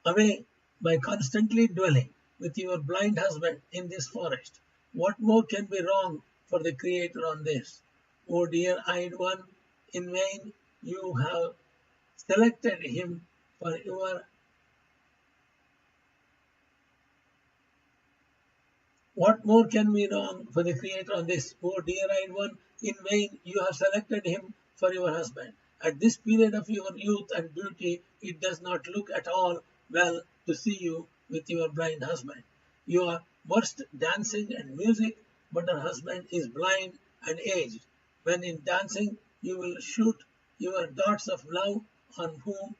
away by constantly dwelling with your blind husband in this forest. What more can be wrong for the Creator on this? O dear-eyed one, in vain you have selected him for your What more can be wrong for the Creator on this? O dear-eyed one, in vain you have selected him for your husband. At this period of your youth and beauty, it does not look at all well to see you with your blind husband. You are burst dancing and music, but her husband is blind and aged. When in dancing, you will shoot your darts of love on whom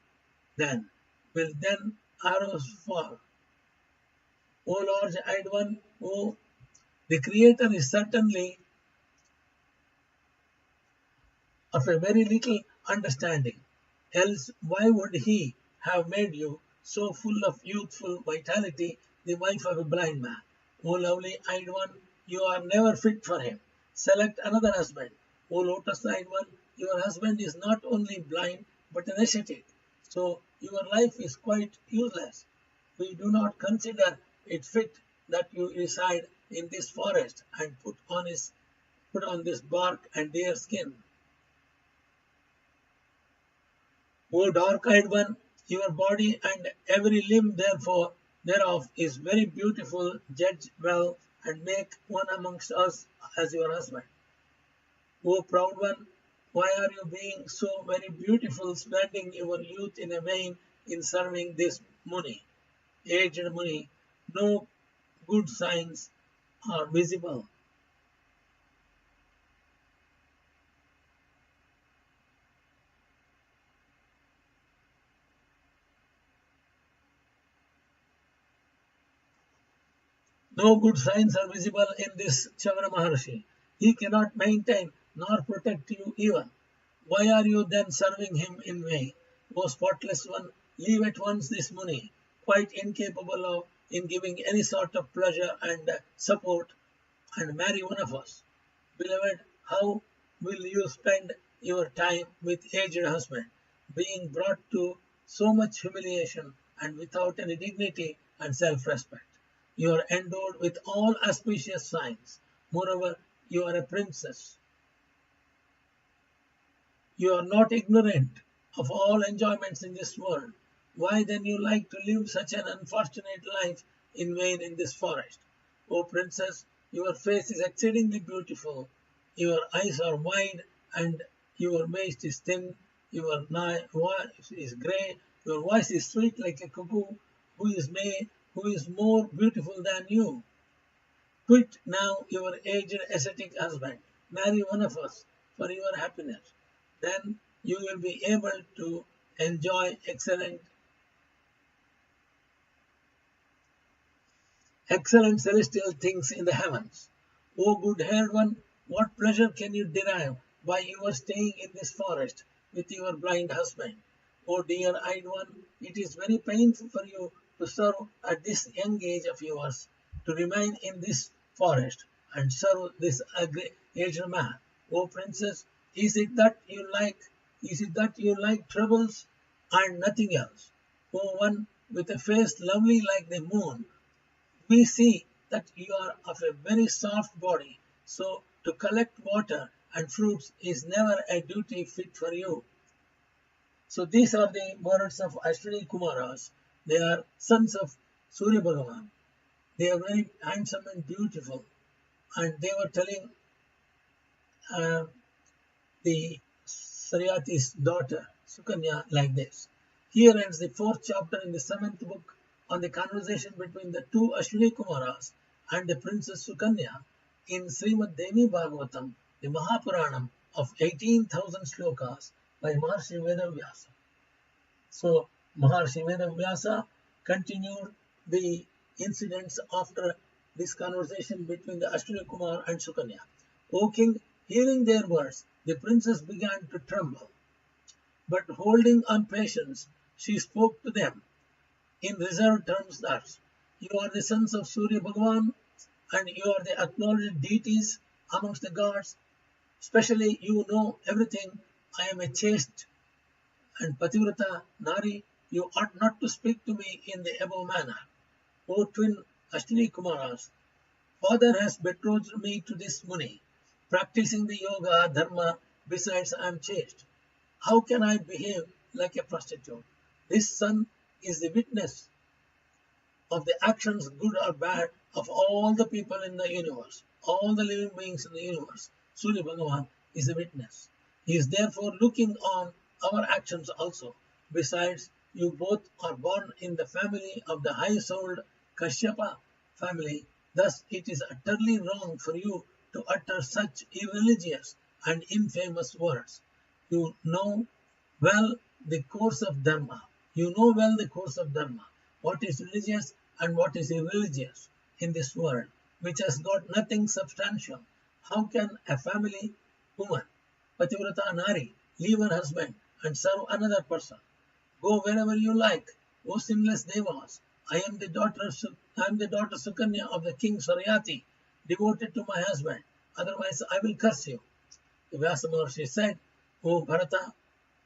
then? Will then arrows fall. O large-eyed one, O the Creator is certainly of a very little understanding, else why would he have made you so full of youthful vitality, the wife of a blind man? O lovely-eyed one, you are never fit for him. Select another husband. O lotus-eyed one, your husband is not only blind but an ascetic, so your life is quite useless. We do not consider it fit that you reside in this forest and put on this bark and deer skin. O dark-eyed one, your body and every limb thereof is very beautiful. Judge well and make one amongst us as your husband. O proud one, why are you being so very beautiful, spending your youth in a vain in serving this Muni, aged Muni? No good signs are visible. No good signs are visible in this Chandra Maharshi. He cannot maintain nor protect you even. Why are you then serving him in vain? O spotless one, leave at once this Muni, quite incapable of in giving any sort of pleasure and support, and marry one of us. Beloved, how will you spend your time with aged husband, being brought to so much humiliation and without any dignity and self-respect? You are endowed with all auspicious signs. Moreover, you are a princess. You are not ignorant of all enjoyments in this world. Why then you like to live such an unfortunate life in vain in this forest? O princess, your face is exceedingly beautiful. Your eyes are wide and your waist is thin. Your voice is grey. Your voice is sweet like a cuckoo. Who is more beautiful than you? Quit now your aged ascetic husband. Marry one of us for your happiness. Then you will be able to enjoy excellent celestial things in the heavens. O good-haired one, what pleasure can you derive by your staying in this forest with your blind husband? O dear-eyed one, it is very painful for you to serve at this young age of yours, to remain in this forest and serve this aged man. O princess, is it that you like troubles and nothing else? O one with a face lovely like the moon, we see that you are of a very soft body, so to collect water and fruits is never a duty fit for you. So these are the words of Ashwini Kumaras. They are sons of Surya Bhagavan. They are very handsome and beautiful, and they were telling the Saryati's daughter Sukanya like this. Here ends the 4th chapter in the 7th book on the conversation between the two Ashwini Kumaras and the Princess Sukanya in Srimad Devi Bhagavatam, the Mahapuranam of 18,000 shlokas by Maharshi Veda Vyasa. So Maharshi Veda Vyasa continued the incidents after this conversation between the Ashwini Kumar and Sukanya. O king, hearing their words, the princess began to tremble. But holding on patience, she spoke to them in reserved terms thus: you are the sons of Surya Bhagavan, and you are the acknowledged deities amongst the gods. Especially you know everything. I am a chaste and Pativrata Nari. You ought not to speak to me in the above manner. O twin Ashwini Kumaras, father has betrothed me to this Muni, practicing the yoga dharma. Besides, I am chaste. How can I behave like a prostitute? This son is the witness of the actions, good or bad, of all the people in the universe, all the living beings in the universe. Surya Bhagavan is the witness. He is therefore looking on our actions also. Besides, you both are born in the family of the high-souled Kashyapa family. Thus, it is utterly wrong for you to utter such irreligious and infamous words. You know well the course of Dharma. what is religious and what is irreligious in this world, which has got nothing substantial. How can a family woman, Pativrata Nari, leave her husband and serve another person? Go wherever you like, O sinless devas. I am the daughter Sukanya of the king Saryati, devoted to my husband. Otherwise, I will curse you. The Vyasa Maharishi said, O Bharata,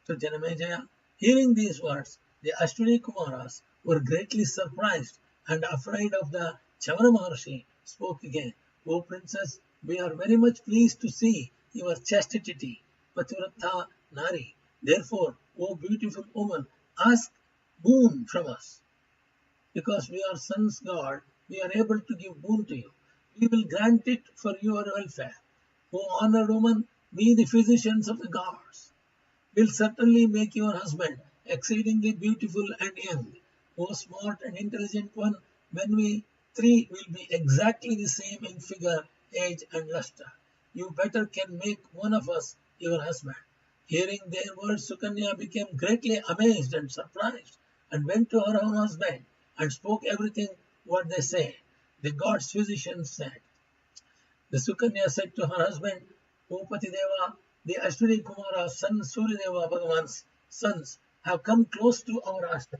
to Janamejaya, hearing these words, the Ashwini Kumaras were greatly surprised and afraid of the Chandra Maharishi spoke again. O princess, we are very much pleased to see your chastity, Pativrata Nari. Therefore, O beautiful woman, ask boon from us. Because we are sons God, we are able to give boon to you. We will grant it for your welfare. O honored woman, be the physicians of the gods. Will certainly make your husband exceedingly beautiful and young. O smart and intelligent one, when we three will be exactly the same in figure, age and luster. You better can make one of us your husband. Hearing their words, Sukanya became greatly amazed and surprised, and went to her own husband and spoke everything what they say. The god's physicians said. The Sukanya said to her husband, O Patideva, the Ashwini Kumara, son Surya Deva Bhagavan's sons, have come close to our ashram.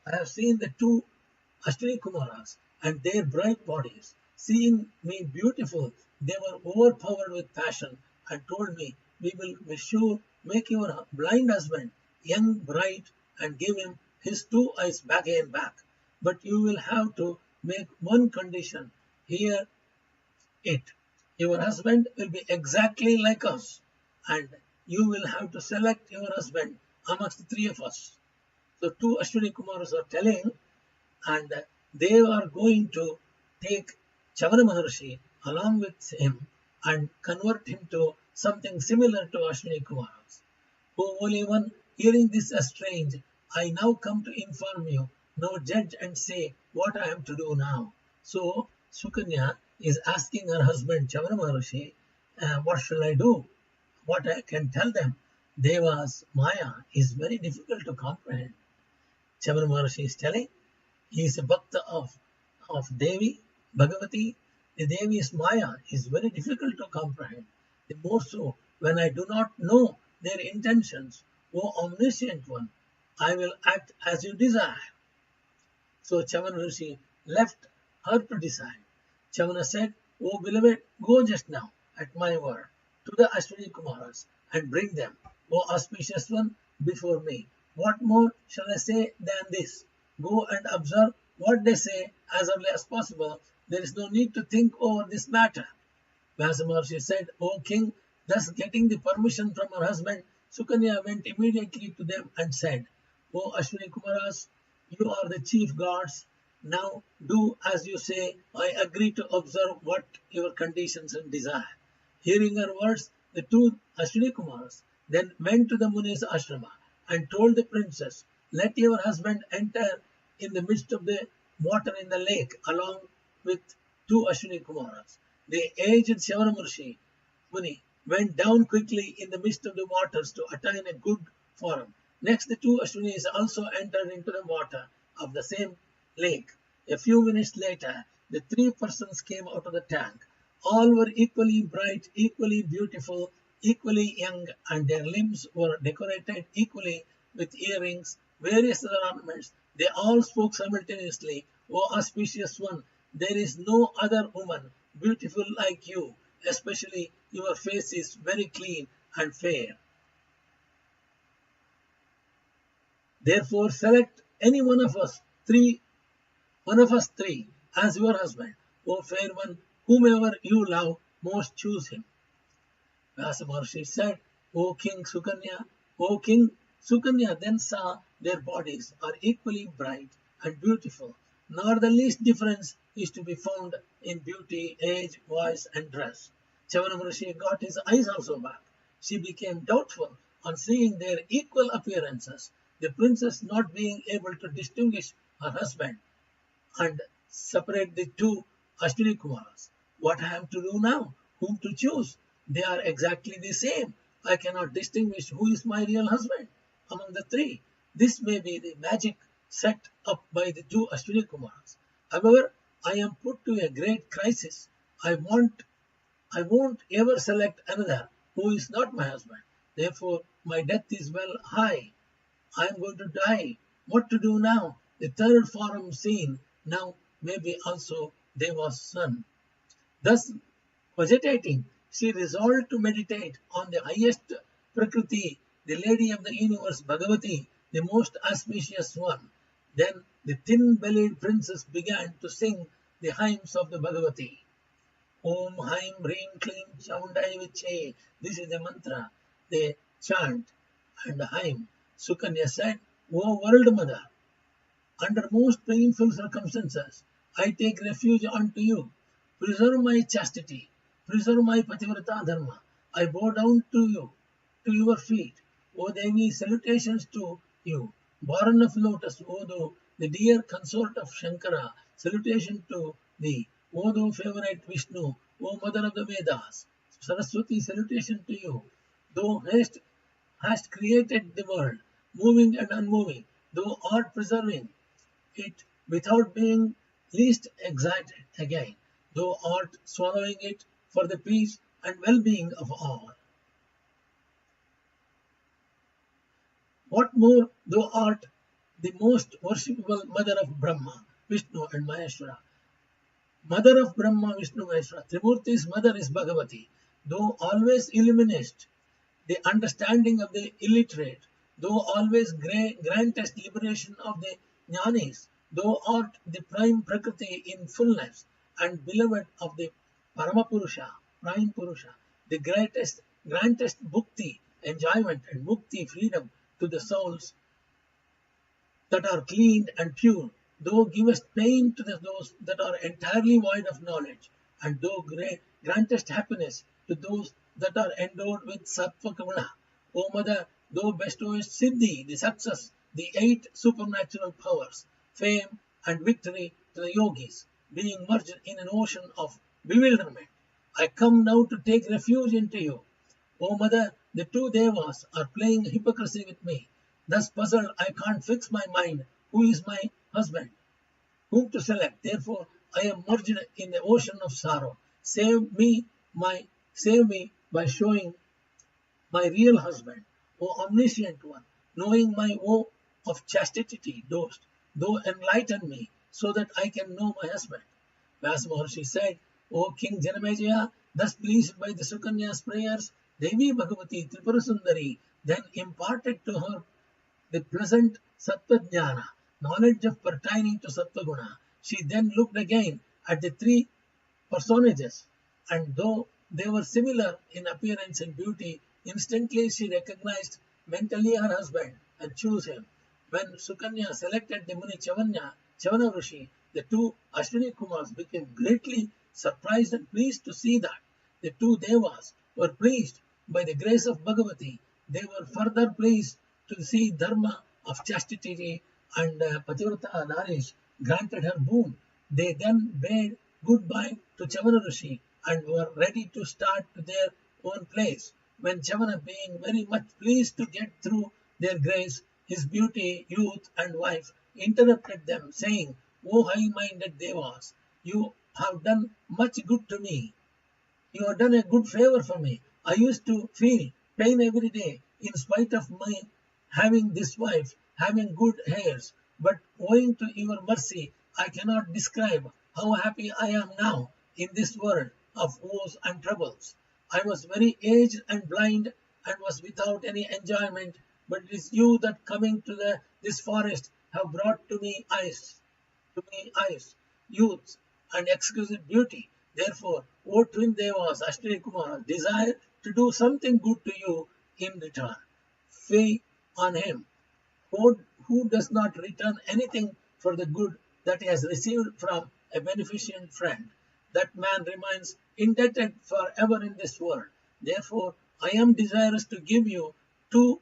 I have seen the two Ashwini Kumaras and their bright bodies. Seeing me beautiful, they were overpowered with passion and told me, we will sure make your blind husband young, bright, and give him his two eyes back and back. But you will have to make one condition. Hear it. Your husband will be exactly like us, and you will have to select your husband amongst the three of us. So two Ashwini Kumaras are telling, and they are going to take Chandra Maharishi along with him and convert him to something similar to Ashwini Kumaras. O Holy One, hearing this as strange, I now come to inform you. Now judge and say what I am to do now. So Sukanya is asking her husband Chandra Maharishi, what shall I do? What I can tell them? Deva's Maya is very difficult to comprehend. Chandra Maharishi is telling, he is a bhakta of Devi, Bhagavati. The Devi's Maya is very difficult to comprehend. The more so when I do not know their intentions. O omniscient one, I will act as you desire. So Chandra Maharishi left her to decide. Chandra said, O beloved, go just now at my word to the Ashwini Kumaras and bring them, O auspicious one, before me. What more shall I say than this? Go and observe what they say as early as possible. There is no need to think over this matter. Vyasa Maharshi said, O king, thus getting the permission from her husband, Sukanya went immediately to them and said, O Ashwini Kumaras, you are the chief gods. Now do as you say. I agree to observe what your conditions and desire. Hearing her words, the two Ashwini Kumaras then went to the Muni's ashrama and told the princess, let your husband enter in the midst of the water in the lake along with two Ashwini Kumaras. The aged Chandra Maharishi Muni went down quickly in the midst of the waters to attain a good form. Next, the two Ashwinis also entered into the water of the same lake. A few minutes later, the three persons came out of the tank. All were equally bright, equally beautiful, equally young, and their limbs were decorated equally with earrings, various other ornaments. They all spoke simultaneously, O auspicious one, there is no other woman beautiful like you, especially your face is very clean and fair. Therefore, select any one of us three as your husband. O fair one, whomever you love most, choose him. Vyasa Maharshi said, O King Sukanya then saw their bodies are equally bright and beautiful, nor the least difference is to be found in beauty, age, voice, and dress. Chandra Maharishi got his eyes also back. She became doubtful on seeing their equal appearances, the princess not being able to distinguish her husband and separate the two Ashwini Kumaras. What I am to do now? Whom to choose? They are exactly the same. I cannot distinguish who is my real husband among the three. This may be the magic set up by the two Ashwini Kumars. However, I am put to a great crisis. I won't ever select another who is not my husband. Therefore, my death is well high. I am going to die. What to do now? The third form seen now may be also Deva's son. Thus, cogitating, she resolved to meditate on the highest Prakriti, the lady of the universe, Bhagavati, the most auspicious one. Then the thin-bellied princess began to sing the hymns of the Bhagavati. Om Haim Hrim Klim Chaundai Viche. This is the mantra they chant and hymn. Sukanya said, O world mother, under most painful circumstances, I take refuge unto you. Preserve my chastity. Preserve my pativrata dharma. I bow down to you, to your feet. O Devi, salutations to you. Born of lotus, O thou, the dear consort of Shankara, salutation to thee. O thou favorite Vishnu, O mother of the Vedas, Saraswati, salutation to you. Thou hast created the world, moving and unmoving. Thou art preserving it without being least excited again. Thou art swallowing it for the peace and well-being of all. What more, thou art the most worshipable mother of Brahma, Vishnu and Maheshwara. Mother of Brahma, Vishnu, Maheshwara. Trimurti's mother is Bhagavati. Thou always illuminest the understanding of the illiterate. Thou always grantest liberation of the jnanis. Thou art the prime Prakriti in fullness and beloved of the Paramapurusha, prime Purusha. The grantest bhakti, enjoyment, and mukti, freedom to the souls that are clean and pure. Thou givest pain to those that are entirely void of knowledge, and thou grantest happiness to those that are endowed with sattva guna. O Mother, thou bestowest siddhi, the success, the 8 supernatural powers, fame and victory to the yogis, being merged in an ocean of bewilderment. I come now to take refuge into you. O Mother, the 2 devas are playing hypocrisy with me. Thus puzzled, I can't fix my mind. Who is my husband? Whom to select? Therefore, I am merged in the ocean of sorrow. Save me by showing my real husband, O omniscient one, knowing my woe of chastity, though enlighten me, so that I can know my husband. Vyasa Maharishi said, O King Janamejaya, thus pleased by the Sukanya's prayers, Devi Bhagavati Tripura Sundari then imparted to her the pleasant Sattva-jnana, knowledge of pertaining to Sattva-guna. She then looked again at the 3 personages, and though they were similar in appearance and beauty, instantly she recognized mentally her husband and chose him. When Sukanya selected the Muni Chavana Rushi, the 2 Ashwini Kumars became greatly surprised and pleased to see that the 2 devas were pleased by the grace of Bhagavati. They were further pleased to see dharma of chastity and Pativrata Narish granted her boon. They then bade goodbye to Chavana Rushi and were ready to start to their own place. When Chavana, being very much pleased to get through their grace, his beauty, youth and wife interrupted them, saying, O high-minded devas, you have done much good to me. You have done a good favor for me. I used to feel pain every day in spite of my having this wife, having good hairs. But owing to your mercy, I cannot describe how happy I am now in this world of woes and troubles. I was very aged and blind and was without any enjoyment, but it is you that coming to this forest have brought to me eyes, youth, and exquisite beauty. Therefore, O twin devas, Ashtari Kumara, desire to do something good to you in return. Fie on him who does not return anything for the good that he has received from a beneficent friend. That man remains indebted forever in this world. Therefore, I am desirous to give you to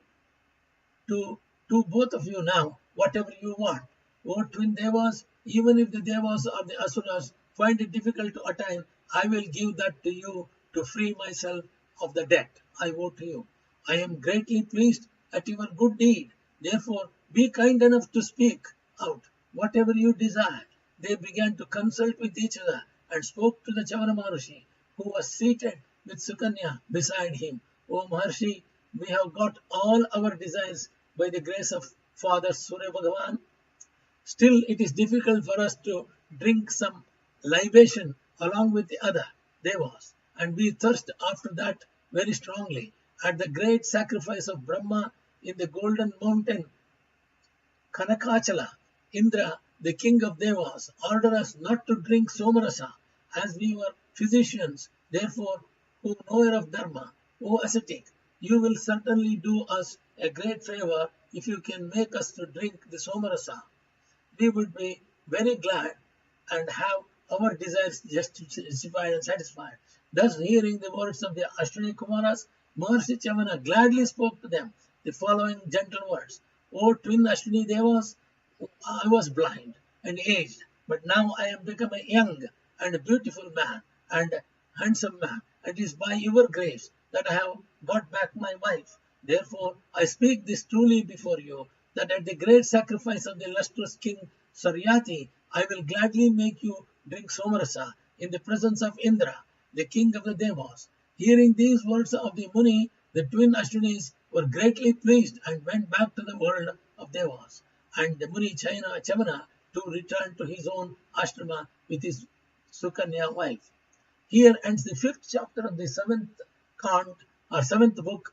both of you now whatever you want. O twin devas, even if the devas or the asuras find it difficult to attain, I will give that to you to free myself of the debt I owe to you. I am greatly pleased at your good deed. Therefore, be kind enough to speak. out whatever you desire. They began to consult with each other and spoke to the Vyasa Maharishi, who was seated with Sukanya beside him. O Maharshi, we have got all our desires by the grace of Father Surya Bhagavan. Still, it is difficult for us to drink some libation along with the other devas, and we thirst after that very strongly. At the great sacrifice of Brahma in the golden mountain Kanakachala, Indra, the king of devas, ordered us not to drink somarasa, as we were physicians. Therefore, O knower of dharma, O ascetic, you will certainly do us a great favor if you can make us to drink the somarasa. We would be very glad and have our desires justified and satisfied. Thus, hearing the words of the Ashwini Kumaras, Maharshi Chavana gladly spoke to them the following gentle words. O twin Ashwini Devas, I was blind and aged, but now I am become a young and a beautiful man and a handsome man. It is by your grace that I have got back my wife. Therefore, I speak this truly before you, that at the great sacrifice of the illustrious king Saryati, I will gladly make you drink somarasa in the presence of Indra, the king of the Devas. Hearing these words of the Muni, the twin Ashwinis were greatly pleased and went back to the world of Devas, and the Muni Chavana to return to his own ashrama with his Sukanya wife. Here ends the 5th chapter of the 7th Kand or 7th book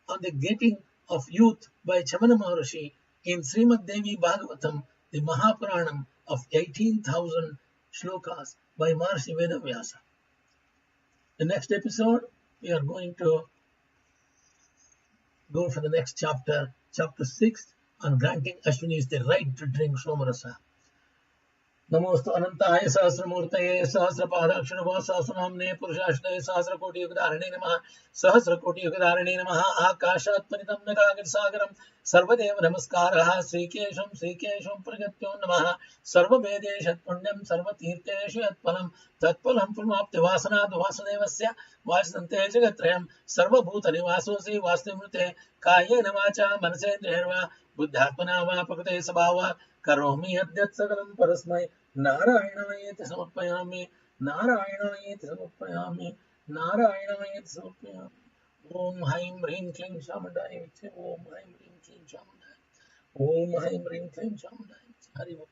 on the getting of youth by Vyasa Maharishi in Srimad Devi Bhagavatham, the Mahapuranam of 18,000 shlokas by Maharishi Veda Vyasa. The next episode, we are going to go for the next chapter, chapter 6, on granting Ashwinis the right to drink Somarasa. नमोस्तु अनंताय सहस्रमूर्तये सहस्रपादाक्षरभो सहस्रनाम्ने पुरुषाश्रये सहस्रकोटियुगधारिणे नमः सहस्रकोटियुगधारिणे नमः आकाशात् परितं नगागरसागरं सर्वदेव नमस्कारः श्रीकेशं प्रगत्यो नमः सर्ववेदेशत्पुण्यं सर्वतीर्थेषु यत्फलं तत्फलं फलमाप्तिवासनाद् वासुदेवस्य वासन्ते जगत्त्रयं सर्वभूतनिवासोऽसि वास्तुमृते कायेन वाचा मनसेन्द्रियैर्वा बुद्धात्मना वा प्रकृते स्वभावात् करोमि यद्यत् सकलं परस्मै नारायणायेति समर्पयामि नारायणायेति समर्पयामि नारायणायेति समर्पयामि ओम ह्रीं ह्रीं क्लीं चामुण्डाय विद्महे ओम ह्रीं ह्रीं क्लीं चामुण्डाय ओम ह्रीं ह्रीं क्लीं चामुण्डाय हरि ओम।